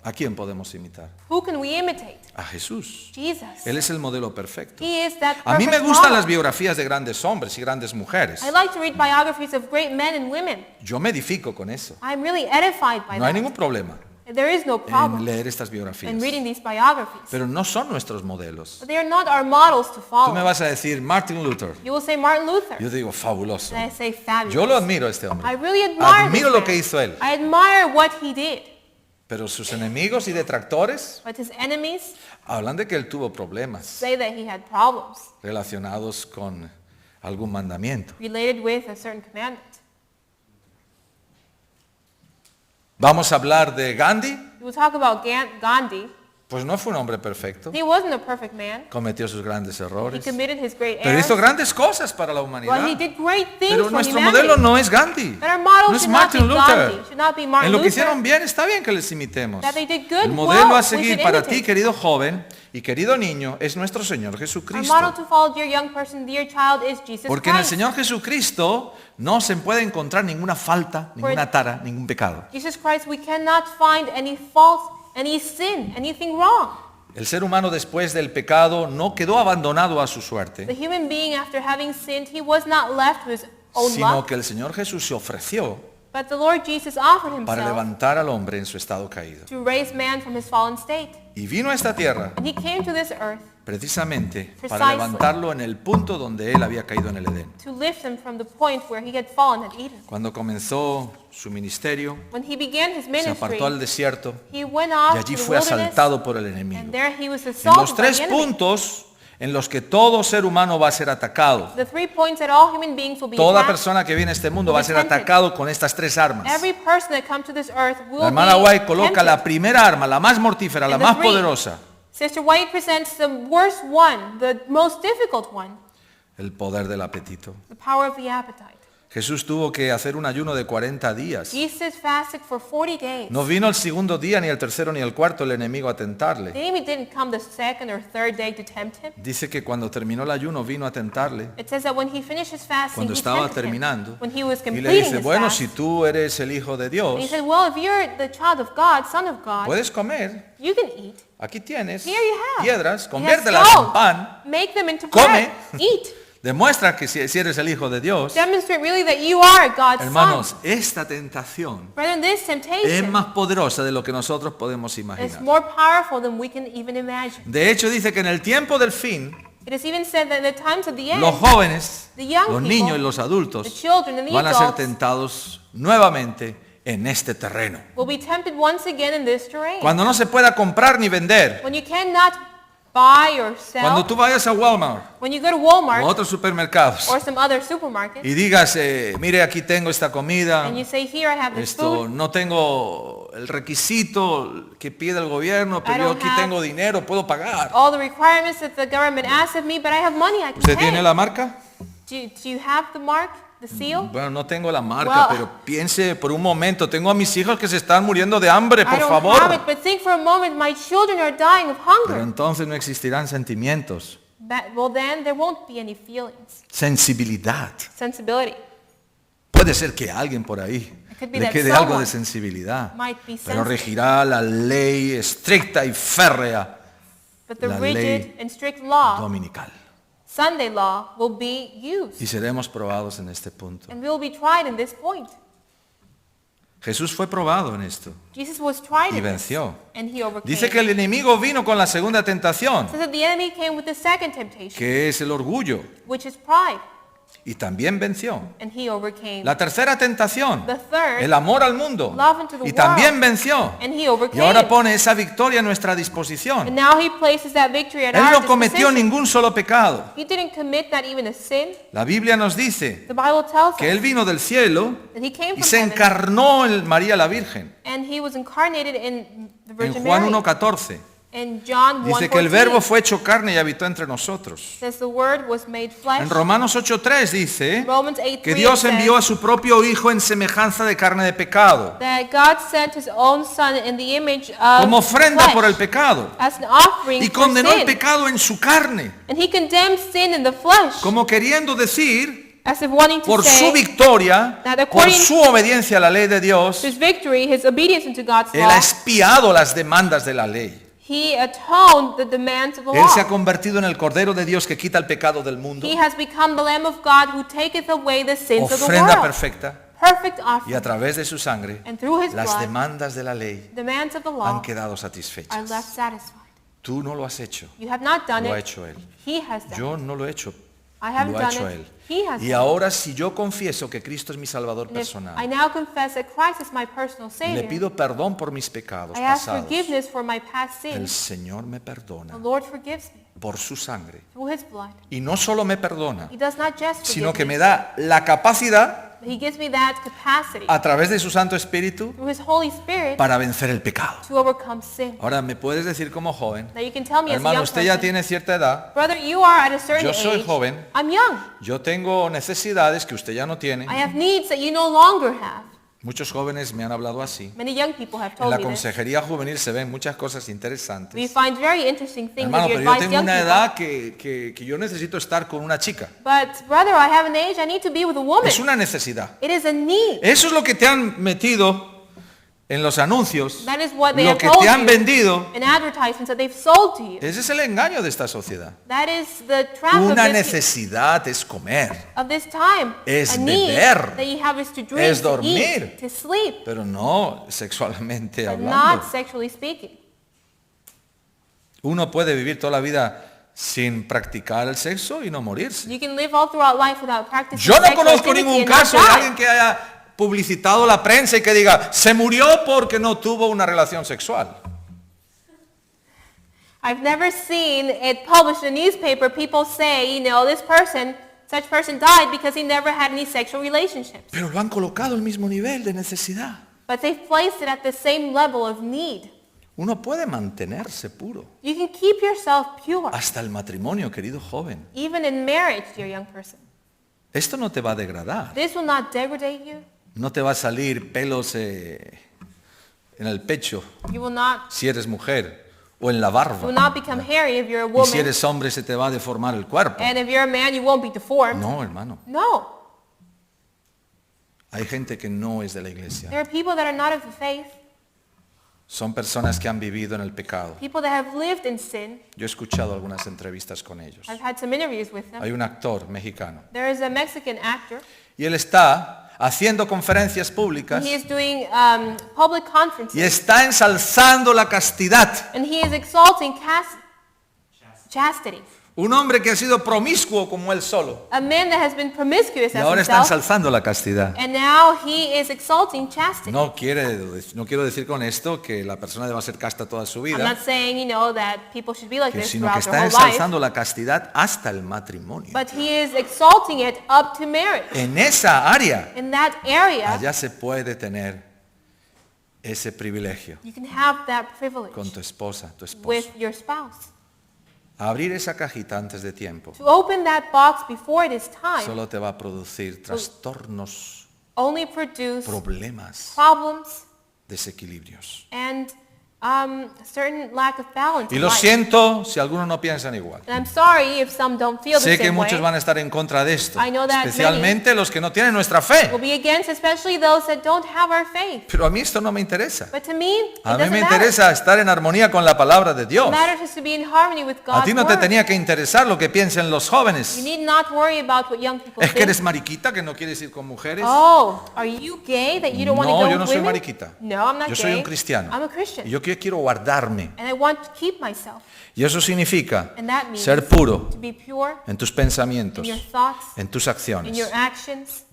¿A quién podemos imitar? Who can we imitate? A Jesús. Jesus. Él es el modelo perfecto. He is that A mí me perfect gustan model. las biografías de grandes hombres y grandes mujeres. I like to read biographies of great men and women. Yo me edifico con eso. I'm really edified by No hay that. ningún problema There is no en problem leer estas biografías. in reading these biographies. Pero no son nuestros modelos. But they are not our models to Tú me follow. vas a decir Martin Luther. You will say Martin Luther. Yo digo fabuloso. And I say fabulous. Yo lo admiro a este hombre. I really admire Admiro this lo que man. hizo él. I admire what he did. Pero sus enemigos y detractores But his enemies hablan de que él tuvo problemas say that he had problems relacionados con algún mandamiento. related with a certain commandment. Vamos a hablar de Gandhi. We will talk about Gandhi. Pues no fue un hombre perfecto. He wasn't a perfect man. Cometió sus grandes He errores. committed his great Pero errors. hizo grandes cosas para la humanidad. Well, he did great things Pero for nuestro humanity. modelo no es Gandhi. But our model No es should not Martin be Luther. Gandhi, should not be Martin En lo que Luther. hicieron bien está bien que les imitemos. That they did good, El modelo well, a we seguir should para imitate. ti, querido joven y querido niño, es nuestro Señor Our Jesucristo. model to follow, dear young person, dear child, is Jesus Porque en el Christ. Señor Jesucristo no se puede encontrar ninguna falta, ninguna tara, ningún pecado. Jesus Christ, we cannot find any fault, any sin, anything wrong. El ser humano después del pecado no quedó abandonado a su The suerte, human being, after having sinned, he was not left to his own sino luck, que el Señor Jesús se ofreció but the Lord Jesus offered para himself levantar al hombre en su estado caído. to raise man from his fallen state. Y vino a esta tierra And he came to this earth precisamente para Precisely. levantarlo en el punto donde él había caído en el Edén. to lift him from the point where he had fallen at Eden. Cuando comenzó su ministerio, When he began his se ministry, apartó al desierto he went y off allí to the fue wilderness, asaltado por el enemigo. and there he was En los assaulted by tres the enemy. puntos en los que todo ser humano va a ser atacado, The 3 points that all human beings will be toda attacked. persona que viene a este mundo va a ser Tempted. atacado con estas tres armas. Every person that comes to this earth will La hermana be White coloca tempted. la primera arma, la más mortífera, la And the más three. poderosa, Sister White presents the worst one, the most difficult one, el poder del apetito. the power of the appetite. Jesús tuvo que hacer un ayuno de 40 días. Jesus fasted for 40 days. No vino el segundo día, ni el tercero, ni el cuarto el enemigo a The tentarle. enemy didn't come the second or third day to tempt him. Dice que cuando terminó el ayuno vino a tentarle. It says that when he finished his fasting, Cuando he estaba tempted terminando. him. When he was Y le completing dice, his bueno, fast, si tú eres el Hijo de and Dios, he said, well, if you're the child of God, son of God, puedes comer. you can eat. Aquí tienes Here you have. piedras, He has conviértelas en stones. pan. Make them into Come. bread. Eat. Demuestra que si eres el Hijo de Dios. Demonstrate really that you are God's Hermanos, son. esta tentación Brethren, this es temptation más poderosa de lo que nosotros podemos is imaginar. more powerful than we can even imagine. De hecho, dice que en el tiempo del fin, It is even said that in the times of the end, los jóvenes, the young los people, niños y los the adultos children and the van a ser adults tentados nuevamente en este terreno. will be tempted once again in this terrain. Cuando no se pueda comprar ni vender, When you cannot buy or sell, cuando tú vayas a Walmart when you go to o a Walmart otros supermercados or some other supermarket, y digas, mire, aquí tengo esta comida, and you say, here I have this esto, food, no tengo el requisito que pide el gobierno, I pero yo don't aquí have tengo dinero, puedo pagar. all the requirements that the government asks of me, but I have money I can ¿Usted pay. tiene la marca? Do you have the mark, the seal? Bueno, no tengo la marca, Well, pero piense por un momento, tengo a mis hijos que se están muriendo de hambre, I por don't favor. have it, but think for a moment, my children are dying of Pero hunger. entonces no existirán sentimientos, Well, then there won't be any feelings, sensibilidad. sensibility. Puede ser que a alguien por ahí It could be le that quede algo de someone sensibilidad, might be pero sensitive. regirá la ley estricta y férrea But the la rigid ley and strict law, dominical. Sunday law, will be used. Y seremos probados en este punto. And we will be tried in this point. Jesús fue probado en esto. Jesus was tried Y in this, venció. and he overcame. Dice que el enemigo vino con la segunda tentación, It says that the enemy came with the second temptation, que es el orgullo. which is pride. y también venció. and he overcame. La tercera tentación, The third, el amor al mundo, love into the y también world, venció. and he Y overcame. ahora pone esa victoria a nuestra And disposición. now he places that victory at Él our no cometió disposition. ningún solo pecado. He didn't commit not even a sin. La Biblia nos dice The Bible tells que us Él vino del cielo that he came y from se heaven, encarnó en María la Virgen. and he was incarnated in the En Virgin Juan Mary. 1:14 In John dice que el verbo 1:14 fue hecho carne y habitó entre nosotros. says the word was made flesh. En Romanos 8:3 dice Romans 8:3 que Dios says envió a su propio Hijo en semejanza de carne de pecado, that God sent his own son in the image of como ofrenda flesh por el pecado, as an offering y for condenó el sin. pecado en su carne, And he condemned sin in the flesh, como queriendo decir, as if wanting to por su say victoria, that por according su obediencia a la ley de Dios, his victory, his obedience unto God's Él law, ha expiado las demandas de la ley. he atoned the demands of the Él se ha law. convertido en el Cordero de Dios que quita el pecado del mundo, He has become the Lamb of God who taketh away the sins of the ofrenda world. perfecta, Perfect y a offering. través de su sangre, And through his las blood, demandas de la ley demands of the han law quedado are satisfechas. left satisfied. Tú no lo has hecho, You have not done lo ha it. hecho Él. He has done it. Yo no lo he hecho, I haven't lo ha done hecho it. Él. He has Y done it. ahora si yo confieso que Cristo es mi Salvador And if I personal, now confess that Christ is my personal le Savior, pido perdón por mis pecados I ask pasados, forgiveness for my past el sins. Señor me The perdona Lord forgives me por su sangre. through his blood. Y no solo me perdona, He does not just sino forgive que me, me da la capacidad but he gives me that capacity a través de su Santo Espíritu through his Holy Spirit para vencer el pecado. to overcome sin. Ahora, ¿me puedes decir como joven? Now you can tell me as a Hermano, young usted ya person, tiene cierta edad, brother, you are at a certain Yo soy age. joven. I'm young. yo tengo necesidades que usted ya no tiene. I have needs that you no longer have. Muchos jóvenes me han hablado así. Many young people have En told la me this. consejería juvenil se ven muchas cosas We interesantes. find very interesting things Hermano, that you pero yo advise tengo young una people. edad que yo necesito estar con una chica. But brother, I have an age, I need to be with a woman. Es una necesidad. It is a need. Eso es lo que te han metido en los anuncios, That is what they lo have que told te han you vendido. in advertisements that they've sold to you. Ese es el engaño de esta sociedad. That is the trap Una of necesidad es comer, this time. es a need beber, that you have is to drink, es to dormir. eat, to sleep, pero no sexualmente but hablando. not sexually speaking. Uno puede vivir toda la vida sin practicar el sexo y no morirse. You can live all throughout life without practicing Yo no sexual conozco activity ningún and not caso de die. alguien que haya publicitado la prensa y que diga, se murió porque no tuvo una relación sexual. I've never seen it published in a newspaper, people say, this person, such person died because he never had any sexual relationships. Pero lo han colocado al mismo nivel de necesidad. But they've placed it at the same level of need. Uno puede mantenerse puro You can keep yourself pure, hasta el matrimonio, querido joven. even in marriage, dear young person. Esto no te va a degradar. This will not degrade you. No te va a salir pelos en el pecho You will not, si eres mujer o en la you will barba. not become hairy if you're a Y si woman. eres hombre se te va a deformar el cuerpo. And if you're a man, you won't be deformed. No, hermano. No. Hay gente que no es de la iglesia. There are people that are not of the faith, Son personas que han vivido en el pecado. people that have lived in sin. Yo he escuchado algunas entrevistas con ellos. I've had some interviews with them. Hay un actor mexicano There is a Mexican actor. y él está haciendo conferencias públicas He is doing public conferences. y está ensalzando la castidad. And he is exalting chastity. Un hombre que ha sido promiscuo como él solo A man that has been promiscuous y as ahora está himself. ensalzando la castidad. And now he is exalting chastity. No quiero decir con esto que la persona deba ser casta toda su I'm vida, not saying, that people should be like this sino que throughout está their whole life. ensalzando la castidad hasta el matrimonio. But he is exalting it up to marriage. En esa área, In that area, allá se puede tener ese privilegio you can have that privilege con tu esposa, tu esposo. with your spouse. Abrir esa cajita antes de tiempo To open that box before it is time solo te va a producir trastornos, only produce problemas, problems desequilibrios. and a certain lack of balance Y in lo life. siento si algunos no piensan igual. And I'm sorry if some don't feel the Sé que same muchos way. van a estar en contra de esto, I know that especialmente los que no tienen nuestra fe. Will be against, especially those that don't have our faith. Pero a mí esto no me interesa. But to me, it A mí doesn't me matter. interesa estar en armonía con la palabra de Dios. It matters is to be in harmony with A God's ti no te word. tenía que interesar lo que piensen los You jóvenes. need not worry about what young people Es que think. eres mariquita, que no quieres ir con mujeres. Oh, are you gay that you don't want to No, go yo no with soy women? mariquita. No, I'm not Yo gay. soy un cristiano. I'm a Christian. Y yo quiero yo quiero guardarme. and I want to keep myself. Y eso significa And that means ser puro to be pure en tus in pensamientos, your thoughts, en tus in acciones. your actions.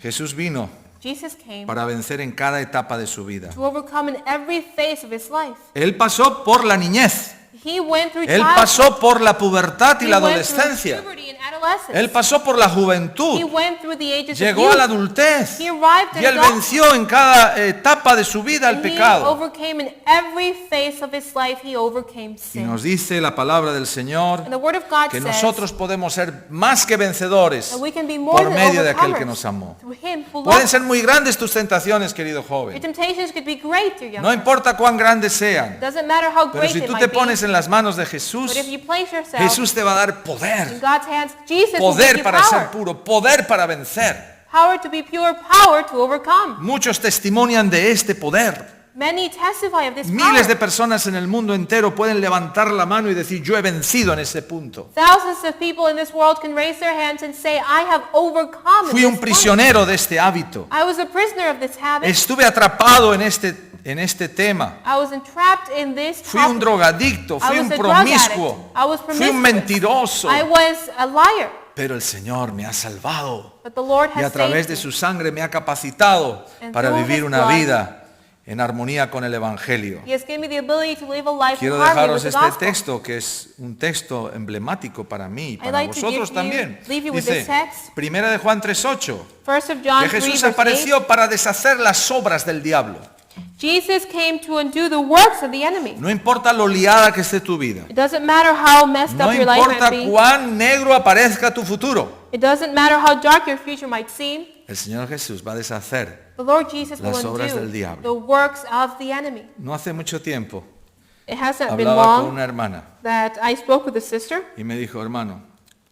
Jesús vino Jesus came para vencer en cada etapa de su vida. to overcome in every phase of his life. Él pasó por la niñez. He went through Él childhood. pasó por la pubertad y He la went through adolescencia. puberty and adolescence. Él pasó por la He juventud. went through the ages Llegó of a la youth. adultez. He arrived Y in él adulthood. venció en cada etapa de su vida el And he pecado. overcame in every phase of his life. He overcame Y sin. nos dice la palabra del Señor And the word of God que says nosotros podemos ser más que vencedores that we can be more por than medio de aquel que overcomers nos amó. through him who Pueden loved ser muy grandes tus tentaciones, querido us. joven. Your temptations could be great, dear young No man. importa cuán grandes sean. Doesn't matter how Pero great si it tú might te be. pones en las manos de Jesús, But if you place yourself Jesús te va a dar in poder. God's hands, Jesus will give Poder you para ser power. puro, poder para vencer. Power to be pure, power to overcome. Muchos testimonian de este poder. Many testify of this Miles de power. personas en el mundo entero pueden levantar la mano y decir, yo he vencido en ese punto. Thousands of people in this world can raise their hands and say, I have overcome in Fui this un point. prisionero de este hábito. I was a prisoner of this habit. Estuve atrapado en este tema. I was entrapped in this Fui un topic. drogadicto, I fui was un a drug promiscuo, addict. I was fui un promiscuous. mentiroso. I was a liar. Pero el Señor me ha salvado But the Lord y a has través saved de me. su sangre me ha capacitado And para through vivir his una blood, vida en armonía con el Evangelio. He has given me the ability to live a life in Quiero harmony dejaros with the este gospel. texto que es un texto emblemático para mí y para like to vosotros give you- también. leave you with Dice, this text. Primera de Juan 3:8, First of John que 3, Jesús verse 8. apareció para deshacer las obras del diablo. Jesus came to undo the works of the enemy. No importa lo liada que esté tu vida. It doesn't matter how messed No up your life importa might be. cuán negro aparezca tu futuro. It doesn't matter how dark your future might seem. El Señor Jesús va a deshacer. The Lord Jesus will Las obras del undo diablo. the works of the enemy. No hace mucho tiempo It hasn't been hablaba con long una hermana that I spoke with a sister. y me dijo, hermano,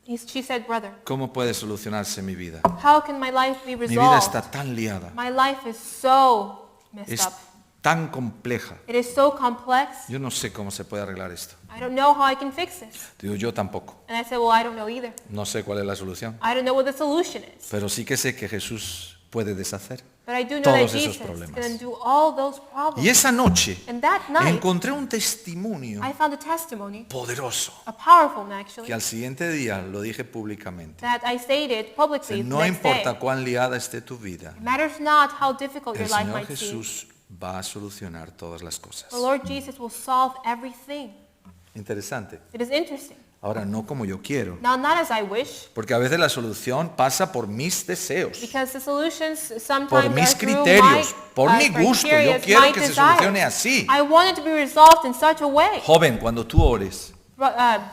She said, brother, ¿cómo puede solucionarse mi vida? how can my life be Mi vida está resolved? tan liada, My life is so messed es up. tan compleja. It is so complex. Yo no sé cómo se puede arreglar esto. I don't know how I can fix this. Digo, yo tampoco. And I said, well, I don't know either. No sé cuál es la solución. I don't know what the solution is. Pero sí que sé que Jesús puede deshacer. But I do know that Todos esos Jesus problemas. can undo all those problems. Y esa noche And that night, encontré un testimonio I found a testimony, poderoso a powerful one actually, que al siguiente día lo dije públicamente. that I stated publicly the No next importa day. cuán liada esté tu vida, It matters not how difficult your el life Señor might seem. Jesús va a solucionar todas las cosas. The Lord Jesus will solve everything. Interesante. It is interesting. Ahora, no como yo quiero, Now, not as I wish, porque a veces la solución pasa por mis deseos, because the solutions sometimes por mis are through criterios, my, por mi gusto. criteria, Yo quiero my que se desires. solucione así. I want it to be resolved in such a way. Joven, cuando tú ores,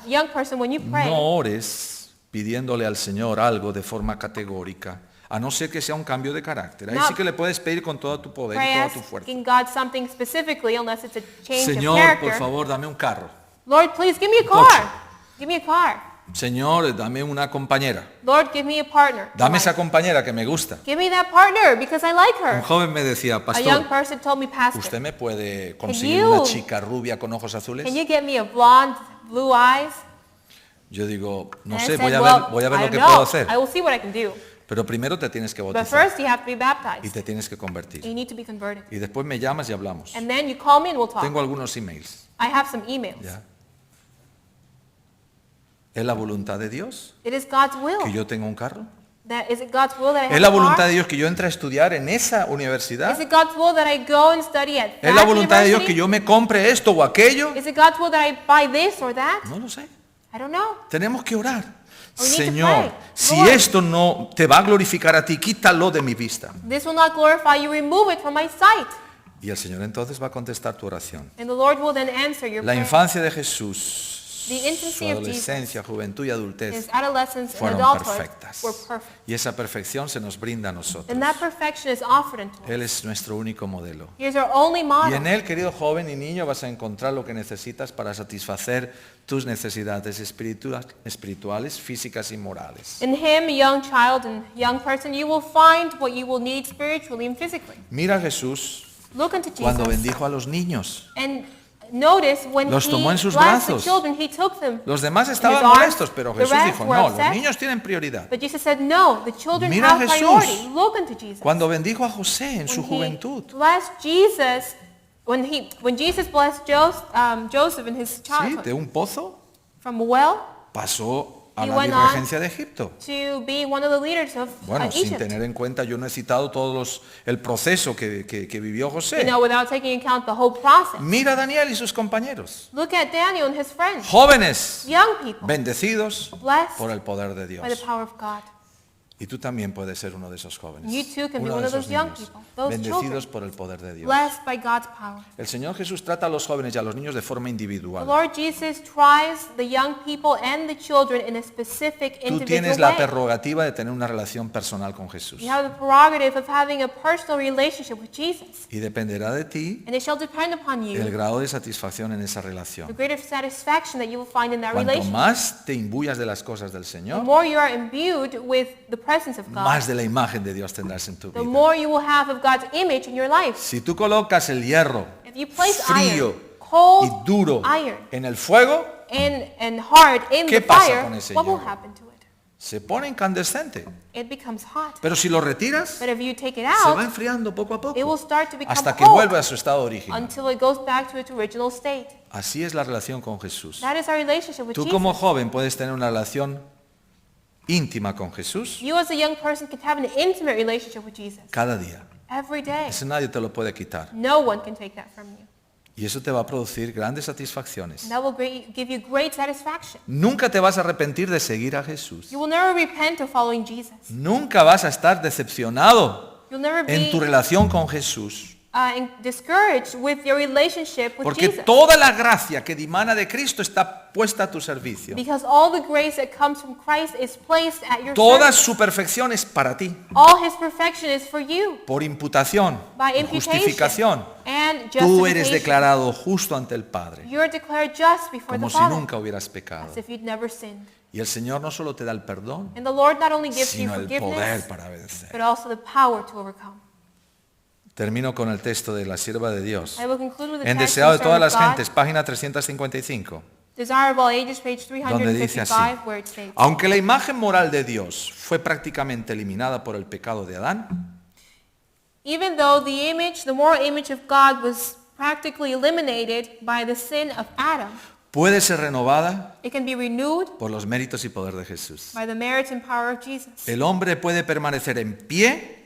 Young person, when you pray, no ores pidiéndole al Señor algo de forma categórica, a no ser que sea un cambio de carácter. Ahí No. sí que le puedes pedir con todo tu poder y pray toda tu fuerza. asking God something specifically, unless it's a change of Señor, character. por favor, dame un carro. Lord, please give me a coche. car. Give me a car. Señor, dame una compañera. Lord, give me a partner. Dame Like, esa compañera que me gusta. give me that partner because I like Un her. joven me decía, A young pastor, person told me, Pastor, ¿usted me puede conseguir you- una chica rubia con ojos azules? can you get me a blonde, blue eyes? Yo digo, no And I sé, said, voy a well, ver I lo que don't puedo know. hacer. I will see what I can do. Pero primero te tienes que But bautizar first, you have to be y baptized. te tienes que You convertir. need to be converted. Y después me llamas y hablamos. And then you call me and we'll talk. Tengo algunos emails. I have some emails. ¿Ya? ¿Es la voluntad de Dios It is God's will. que yo tenga un carro? Is it God's will that I have ¿Es la a car? voluntad de Dios que yo entre a estudiar en esa universidad? Is it God's will that I go and study at ¿Es la that voluntad de Dios university? que yo me compre esto o aquello? Is it God's will that I buy this or that? No lo sé. I don't know. Tenemos que orar. We need to Señor, pray. si Lord. esto no te va a glorificar a ti, quítalo de mi vista. This will not glorify you. Remove it from my sight. Y el Señor entonces va a contestar tu oración. And the Lord will then answer your La prayer. infancia de Jesús, The infancy su of adolescencia, juventud y His adultez adolescence and fueron adulthood perfectas. were perfect. Y esa perfección se nos brinda a nosotros. And that perfection is offered unto us. Él es nuestro único modelo. Here's our only Y model. en Él, querido joven y niño, vas a encontrar lo que necesitas para satisfacer tus necesidades espirituales, físicas y morales. In him, young child and young person, you will find what you will need spiritually and physically. Mira a Jesús Look unto cuando Jesus bendijo a los niños. and notice when Los tomó en he sus blessed the brazos. children, he took them. Los demás estaban arms, molestos, pero the Jesús rest dijo, were no, los upset. niños tienen prioridad. But Jesus said, no, the children Mira a have Jesús. priority. Look unto Jesus. Cuando bendijo a José en su When he juventud. blessed Jesus, when Jesus blessed Joseph in his Sí, childhood, de un pozo from a well pasó a He la went on regencia de Egipto. to be one of the leaders of Bueno, sin Egypt. tener en cuenta, yo no he citado el proceso que vivió You José. know, without taking into account the whole process. Mira a Daniel y sus compañeros. Look at Daniel and his friends, Jóvenes, young people, bendecidos blessed por el poder de by the Dios. power of God. Y tú también puedes ser uno de esos jóvenes. You too can be Uno one de of those esos young niños, people, those bendecidos children, por el poder de Dios. blessed by God's power. El Señor Jesús trata a los jóvenes y a los niños de forma The individual. Lord Jesus tries the young people and the children in a specific Tú individual tienes la way. prerrogativa de tener una relación personal con Jesús. You have the prerogative of having a personal relationship with Jesus. Y dependerá de ti And it shall depend upon el you grado de satisfacción en esa the relación. greater satisfaction that you will find in that Cuanto relationship. más te imbuyas de las cosas del The Señor, more you are imbued with the presence of God, más de la imagen de Dios tendrás en tu the vida. more you will have of God's image in your life. Si tú colocas el hierro If you place frío iron, cold y duro iron, en el fuego, and hard in ¿Qué the pasa fire, con ese what will hierro? happen to it? se pone incandescente. It becomes hot. Pero si lo retiras, But if you take it se va out, enfriando poco a it will poco start to become hasta que cold vuelve a su estado original. until it goes back to its original state. Así es la relación con Jesús. That is our relationship with Tú Jesus. como joven puedes tener una relación íntima con Jesús You as a young person can have an intimate relationship with Jesus cada día. every day. Eso nadie te lo puede quitar. No one can take that from you. Y eso te va a producir grandes satisfacciones. And that will give you great satisfaction. Nunca te vas a arrepentir de seguir a Jesús. You will never repent of following Jesus. Nunca vas a estar decepcionado You'll never en tu be relación con Jesús. discouraged with your relationship with Porque Jesus. toda la gracia que dimana de Cristo está puesta a tu servicio. Because all the grace that comes from Christ is placed at your Toda service. su perfección es para ti. All his perfection is for you. Por imputación By y imputation justificación. and Tú eres justification. declarado justo ante el Padre. You're declared just before Como the si Father, nunca hubieras pecado. as if you'd never sinned. Y el Señor no solo te da el perdón, And the Lord not only gives you sino el poder forgiveness, para vencer. but also the power to overcome. Termino con el texto de la sierva de Dios. I will conclude with the En text Deseado from de todas Sermon las of God, gentes, página 355, Desirable Ages, page donde dice así: 355, where it states, aunque la imagen moral de Dios fue prácticamente eliminada por el pecado de Adán, even though the moral image of God was practically eliminated by the sin of Adam, puede ser renovada it can be renewed por los méritos y poder de Jesús. by the merits and power of Jesus. El hombre puede permanecer en pie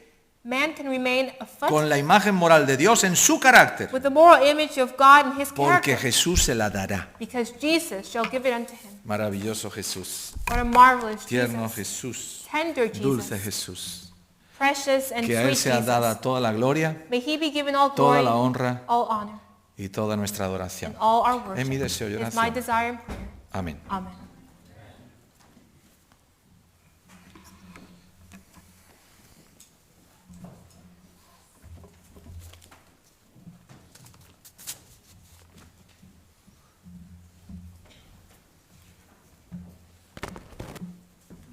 Man can remain afoot con la imagen moral de Dios en su carácter, with the moral image of God in his porque character, Jesús se la dará. because Jesus shall give it unto him. Maravilloso Jesús, What a marvelous tierno Jesus, Jesús, tender dulce Jesus, Jesús. precious and Que a Él sweet sea dada Jesus. toda la gloria May he be given all toda glory, la honra all honor, y toda nuestra adoración. and all our worship. Es mi deseo y It's my oración. desire and prayer. Amén. Amen.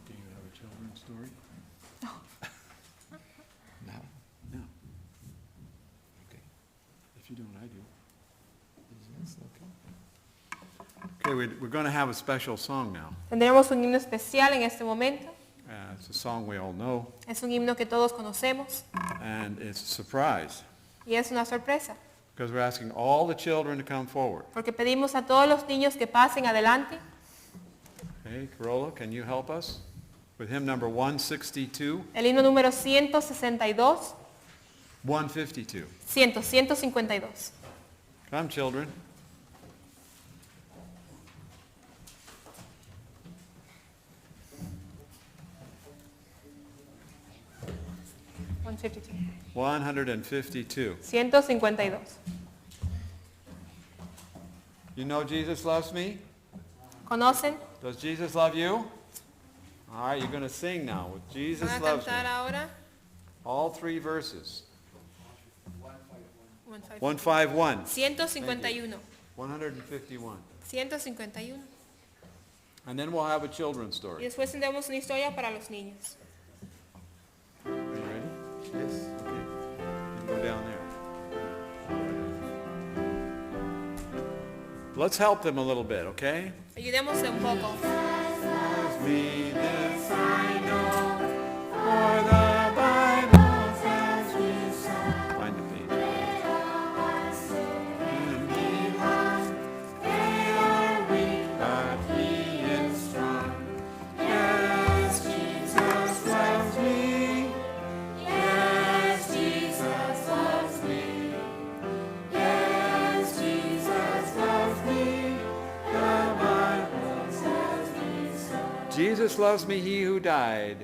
Do you have a children's story? No. No. Okay. If you don't, I do. Okay, we're going to have a special song now. Tendremos un himno especial en este momento. It's a song we all know, Es un himno que todos conocemos and it's a surprise y es una sorpresa, because we're asking all the children to come forward. porque pedimos a todos los niños que pasen adelante. Okay, Carola, can you help us with hymn number 162? El himno número 162, 152. 152. Come, children. $152. 152. 152. You know Jesus loves me? ¿Conocen? Does Jesus love you? All right, you're going to sing now with Jesus ¿Van a loves me. cantar ahora? All three verses. 151. 151. 151. 151. 151. And then we'll have a children's Y story. después tendremos una historia para los niños. Are you ready? Yes. Okay. You go down there. Let's help them a little bit, okay? Ayudémosle un poco. Loves me, this I know, for the Bible says me so. Find the page. They are weak, but he is strong. Yes, Jesus loves me. Yes, Jesus loves me. Yes, Jesus loves me. The Bible says me so. Jesus loves me, he who died.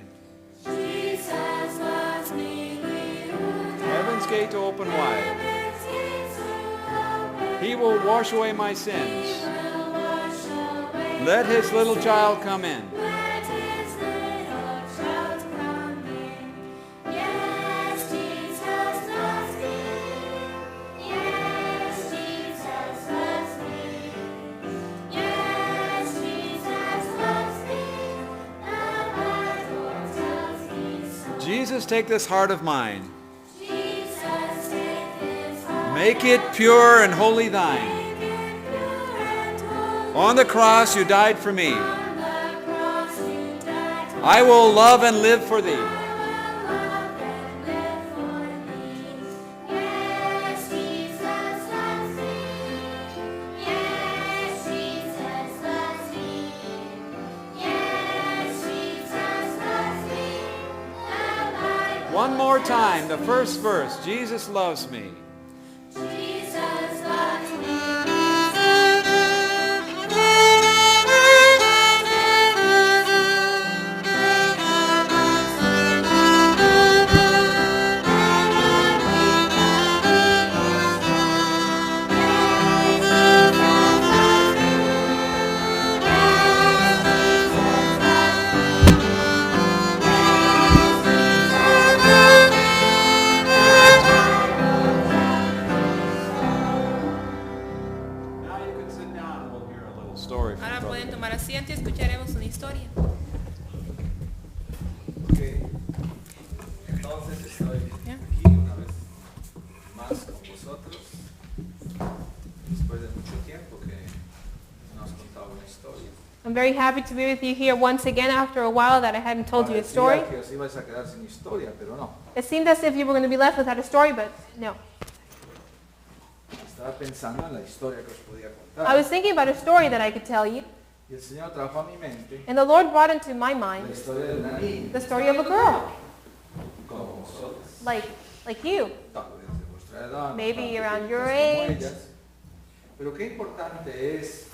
Jesus loves me, he who died. Heaven's gate open wide. Heaven's gates are open. He will wash away my He sins. will wash away Let my his little sins. child come in. Let his little child come in. Yes, Jesus loves me. Yes, Jesus loves me. Yes, Jesus loves me. The Bible tells me so. Jesus, take this heart of mine. Jesus, take this heart. Make it pure and wholly thine. Make it pure and holy. On the cross you died for me. On the cross you died for I will love and live for thee. One more time, the first verse. Jesus loves me. Now you can sit down and we'll hear a little story from Ahora Brother pueden Ben. tomar asiento y escucharemos una historia. Ok. Entonces estoy Ya. aquí una vez más con vosotros, después de mucho tiempo que nos contaba una historia. I'm very happy to be with you here once again after a while that I hadn't told you a Parecía story. que os ibais a quedar sin historia, pero no. It seemed as if you were going to be left without a story, but no. Estaba pensando en la historia que os podía I was contar. thinking about a story that I could tell you, Y el Señor trajo a mi mente and the Lord brought into my la mind historia de una niña, the story of a girl, como vosotros, like you. tal vez de vuestra edad, no Maybe tan around your pequeñas como age. ellas. Pero qué importante es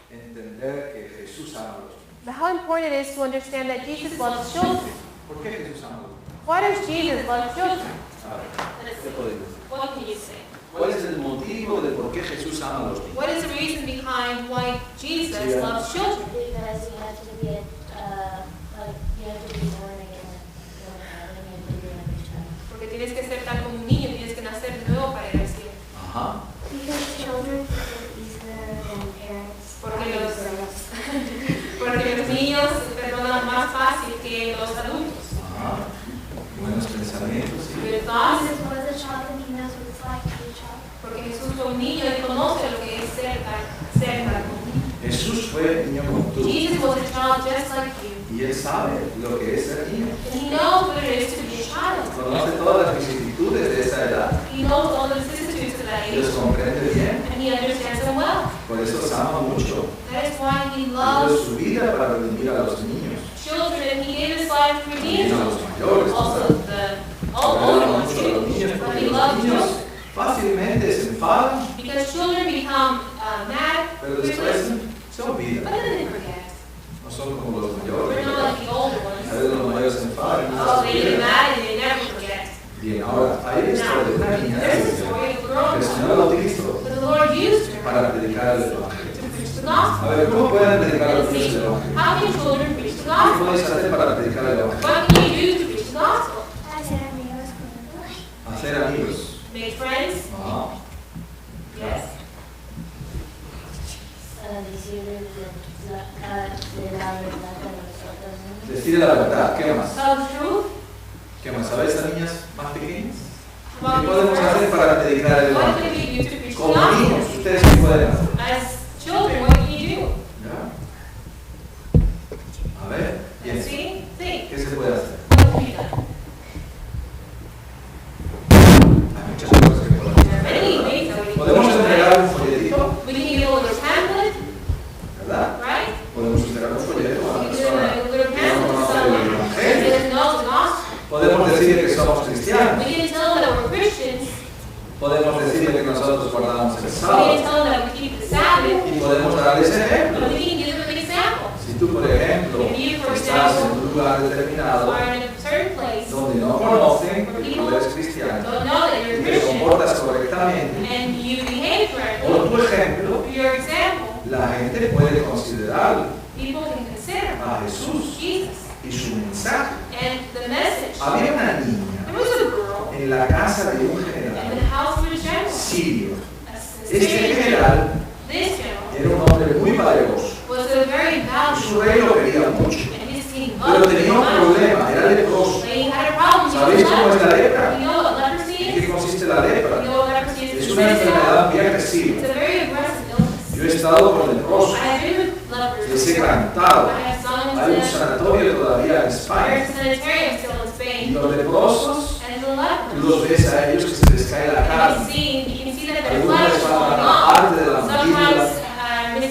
entender que Jesús ama a los niños. But how important it is to understand that Jesus loves children. ¿Por qué Jesús ama a los niños? Why does Jesus love children? A ver, ¿qué podéis decir? What can you say? ¿Cuál es el motivo de por qué Jesús ama a los niños? What is the reason behind why Jesus loves children? Because you have to be you have to be born again, born of heaven, you have to be like a child. Porque tienes que ser tal como un niño, tienes que nacer de nuevo para ir al cielo. Ajá. Because children forgive easier than parents. Porque los niños perdonan más fácil que los adultos. Ajá. Buenos pensamientos. Sí. Good thoughts. Jesus was a child and he knows what it's like to be a child. Porque Jesús fue un niño y conoce lo que es ser tal como un niño. Jesús fue niño como tú. Jesus was a child just like you. Y él sabe lo que es ser niño. And he knows what it is to be a child. Conoce todas las vicisitudes de esa edad. He knows all the vicissitudes of that Y los age. comprende bien. And he understands them well. Por eso los ama mucho. That is why he Y dio loves su vida para redimir a los niños. children. He gave his life to redeem También a them. los mayores. Also ¿verdad? the Pero older ama ones mucho a los niños too. But porque he los loves niños children. fácilmente se enfadan, Because children become mad, pero después quickly, se but olvidan. then they forget. No son como los We're mayores. not like the older A ones. veces los mayores se enfadan y no Oh, se they get olvidan. mad and they never forget. Bien, ahora hay la historia de una niña There's a que story of a el girl Señor la utilizó that the Lord used her para predicar el Evangelio. to preach the A gospel. ver, ¿cómo pueden predicar And los niños see, el Evangelio? how can children preach the ¿Qué gospel? podéis hacer para predicar el Evangelio? What can you do to preach the gospel? Hacer amigos con otros. Hacer amigos. Make friends? Ajá. Yes. Decirles de la verdad a nosotros, ¿no? Decirle la verdad. ¿Qué más? Tell the truth ¿Qué más? ¿Sabéis a niñas más pequeñas? ¿Qué about podemos hacer your friends. para predicar el What can Evangelio? we do to preach the Como niños, gospel? ¿ustedes qué pueden hacer? As children, decir que somos cristianos. We can tell them that we're Christians. Podemos decir que nosotros guardamos el We can sábado. tell them that we keep the Sabbath. Y podemos darles ejemplo. But we can give them an example. Si tú, por ejemplo, estás en un lugar determinado Or in a certain place, donde no conocen que tú eres cristiano don't know that you're y a te Christian, comportas correctamente, and you behave correctly, por tu ejemplo, for your example, la gente puede considerar people can consider a Jesús Jesus y su mensaje. and the message. Había una niña There was a girl en la casa de un in general the house of a general. sirio. A Este Syrian general. general This general era un hombre muy valeroso. was a very Y valuable, su rey lo quería mucho, and his king pero loved tenía him un much. problema, era leproso. But he had a problem. He ¿Sabéis was cómo es la leper. lepra? You know what leprosy ¿En qué is? consiste la You lepra? know what leprosy is? Es It's una enfermedad muy It's agresiva. a very aggressive illness. Yo he estado con leprosos, I have been with lepers. les he cantado. I have sung Hay un to them. sanatorio todavía en There's España. a sanitarium still in Y Spain. los leprosos, And the lepers. tú los ves a ellos que se les cae la You carne. can see that their Algunos flesh les is falta falling una off. parte de la Sometimes mandíbula,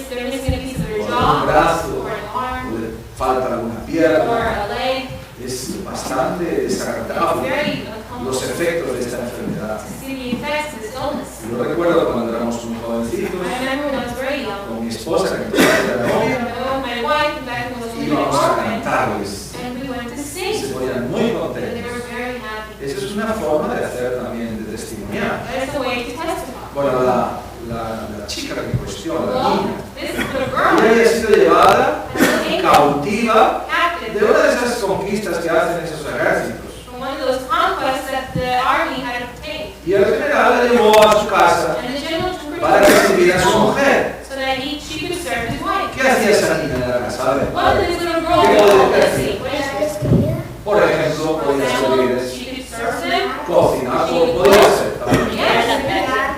they're missing a piece of their o un jaw, brazo, or an arm, o le falta alguna or pierna. a leg. Es bastante It's desagradable very los uncomfortable efectos de esta enfermedad. to see the effects of this illness. Yo recuerdo cuando éramos muy jovencitos, I remember when I was very young. con mi esposa, que entonces era novia, My wife and back when I was with my íbamos a girlfriend, cantarles. and we went to Y sing. se ponían muy And they contentos. were very happy. Esa es una forma de hacer también, de testimoniar. That is a way to testify. Bueno, la chica en cuestión, la Well, niña, this little ella girl había sido llevada has been taken cautiva captive de una de esas conquistas que hacen esos ejércitos. from one of those conquests that the army had obtained. Y el general la llevó a su casa And the general took her para que sirviera a to su his home mujer. so that she could serve his wife. ¿Qué hacía esa niña en la casa? A ver, What did this little girl ¿Qué do? podía Let's hacer? see. What did she do? Por ejemplo, For podía example, servir, she could serve them. cocinar, como podía hacer también. Yes,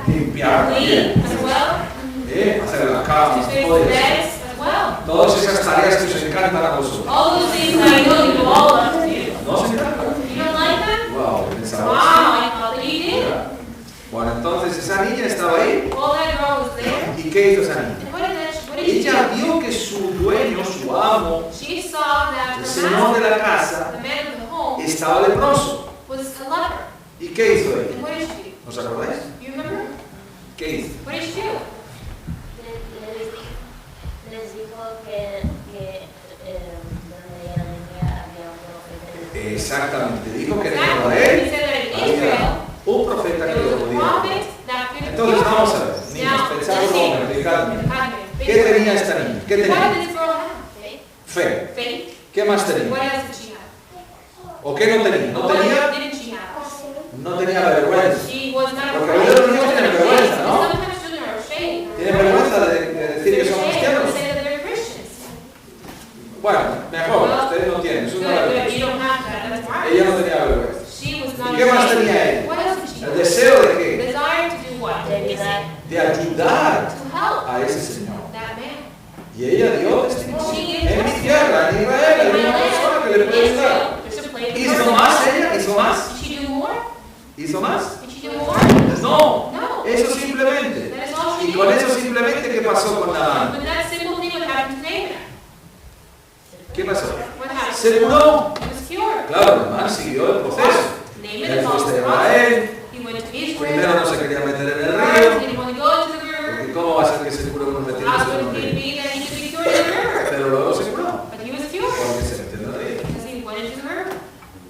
Limpiar clean también, as well. hacer la cama, To fix podía hacer. beds as well. Todas esas tareas que os encantan a vosotros. All those things that I know you all love to do. ¿No os encantan? You don't like them? Wow, Wow, pensaba. I thought that you did. Bueno, entonces esa niña estaba ahí. Well, that girl was there. ¿Y qué hizo esa niña? And what did she Ella do? vio que su dueño, su amo, She saw that el her señor de master, la casa, the man of the home, estaba leproso. was a leper. ¿Y qué hizo ella? And what did she do? ¿Os acordáis? You remember? ¿Qué hizo? What did she do? Les dijo que donde ella venía había un profeta. Exactamente. Dijo que en Exactly. He Israel said that in había Israel, un profeta que there lo was a podía. prophet that could Entonces cure vamos her. a ver, niños, Now, pensad let's cómo see. explicadme. Big ¿Qué tenía esta niña? ¿Qué What did tenía? this girl have? Fe. Faith. ¿Qué más What tenía? else did she have? ¿O qué no tenía? No What tenía, didn't she have? no tenía vergüenza. She was not Porque afraid. algunos niños tienen vergüenza, ¿no? Sometimes children are ashamed. ¿Tienen vergüenza de decir que son They're ashamed cristianos? to say that they're Christians. Bueno, mejor, ustedes no tienen, eso es una Good, good. vergüenza. You don't have that. That's right. Ella no tenía vergüenza. She was not ¿Y qué más ashamed. tenía ella? What else did she ¿El have? deseo de qué? Desire to do what? De ayudar. De ayudar To help a ese señor. that man. Y ella dio testimonio. She gave En mi testimony. tierra, en Israel, hay una persona que le puede ayudar. There's a place ¿Hizo for más her. ella? ¿Hizo más? Did she do more? ¿Hizo más? Did she do more? No. No. Eso simplemente. That is all she Y did. con eso simplemente, ¿qué pasó con la... But that simple thing what happened to Naaman? ¿Qué pasó? What happened? Se curó. He was cured. Claro, el man siguió el proceso. Naaman Él fue followed hasta the process. Israel. He went to Primero Israel. no se quería meter en el First, he río. didn't want to go into the river. Porque ¿cómo va a ser que se cure uno How metiéndose en could un it río? be that he could be cured in the river? Pero luego se curó. But he was cured Porque se metió en el río. because he went into the river.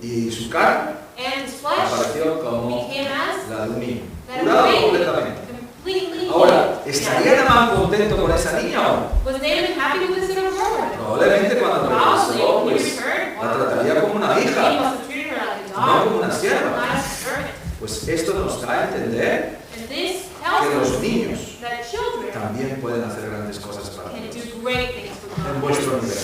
Y su carne And his flesh apareció como became as la de un niño. that of Curado a baby. completamente. Completely Ahora, healed. ¿estaría Naamán contento con esa niña o no? Was Naaman happy with this little girl? Probablemente cuando regresó, Probably. When he pues returned, la trataría como una he hija, must have treated her like a no dog, como una sierva. not as a servant. Pues esto nos da a entender And this que tells los us niños that children también pueden hacer grandes cosas para can Dios do great things for en God. vuestro nivel.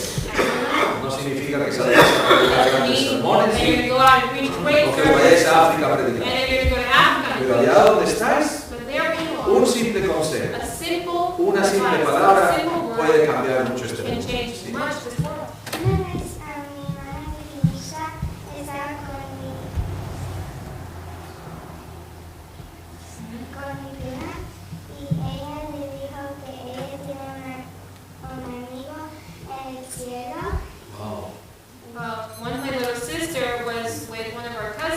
No significa que salgáis a predicar grandes sermones And you're going to go out and preach great o que vayáis sermons. a África a And predicar. then you're going to go to Africa. Pero allá donde estáis, But there you un are. simple consejo, A simple una simple advice, palabra a simple puede word cambiar mucho este can mundo. change ¿sí? much this world. Una vez a mi hermana Lisa estaba con mi prima y ella le dijo que ella tiene un amigo en el cielo. Wow. One of my little sister was with one of our cousins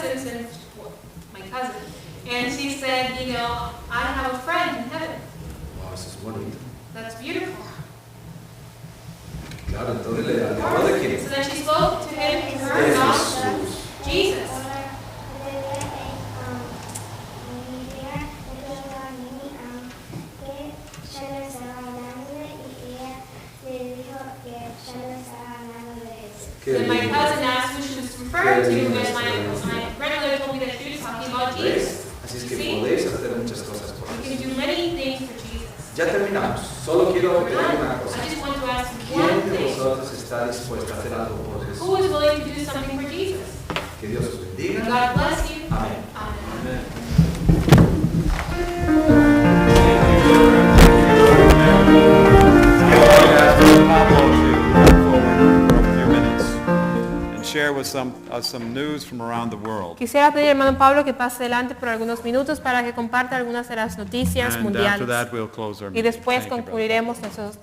And my cousin asked who she was referring to, and my grandmother told me that she was talking about Jesus. Así es que Sí. podéis hacer muchas cosas por You eso. can do many things for Jesus. Ya terminamos. Solo quiero pedir una cosa. I just want to ask you one ¿Quién de thing. vosotros está dispuesto a hacer algo por Who Jesús? is willing to do something for Jesus? Que Dios os bendiga. God bless you. Amén. Amen. Pablo to come forward for a few minutes and share with some news from around the world. Quisiera pedir al hermano Pablo que pase adelante por algunos minutos para que comparta algunas de las noticias And after mundiales. that, we'll close our Y meeting. después Thank you, brother. concluiremos nuestros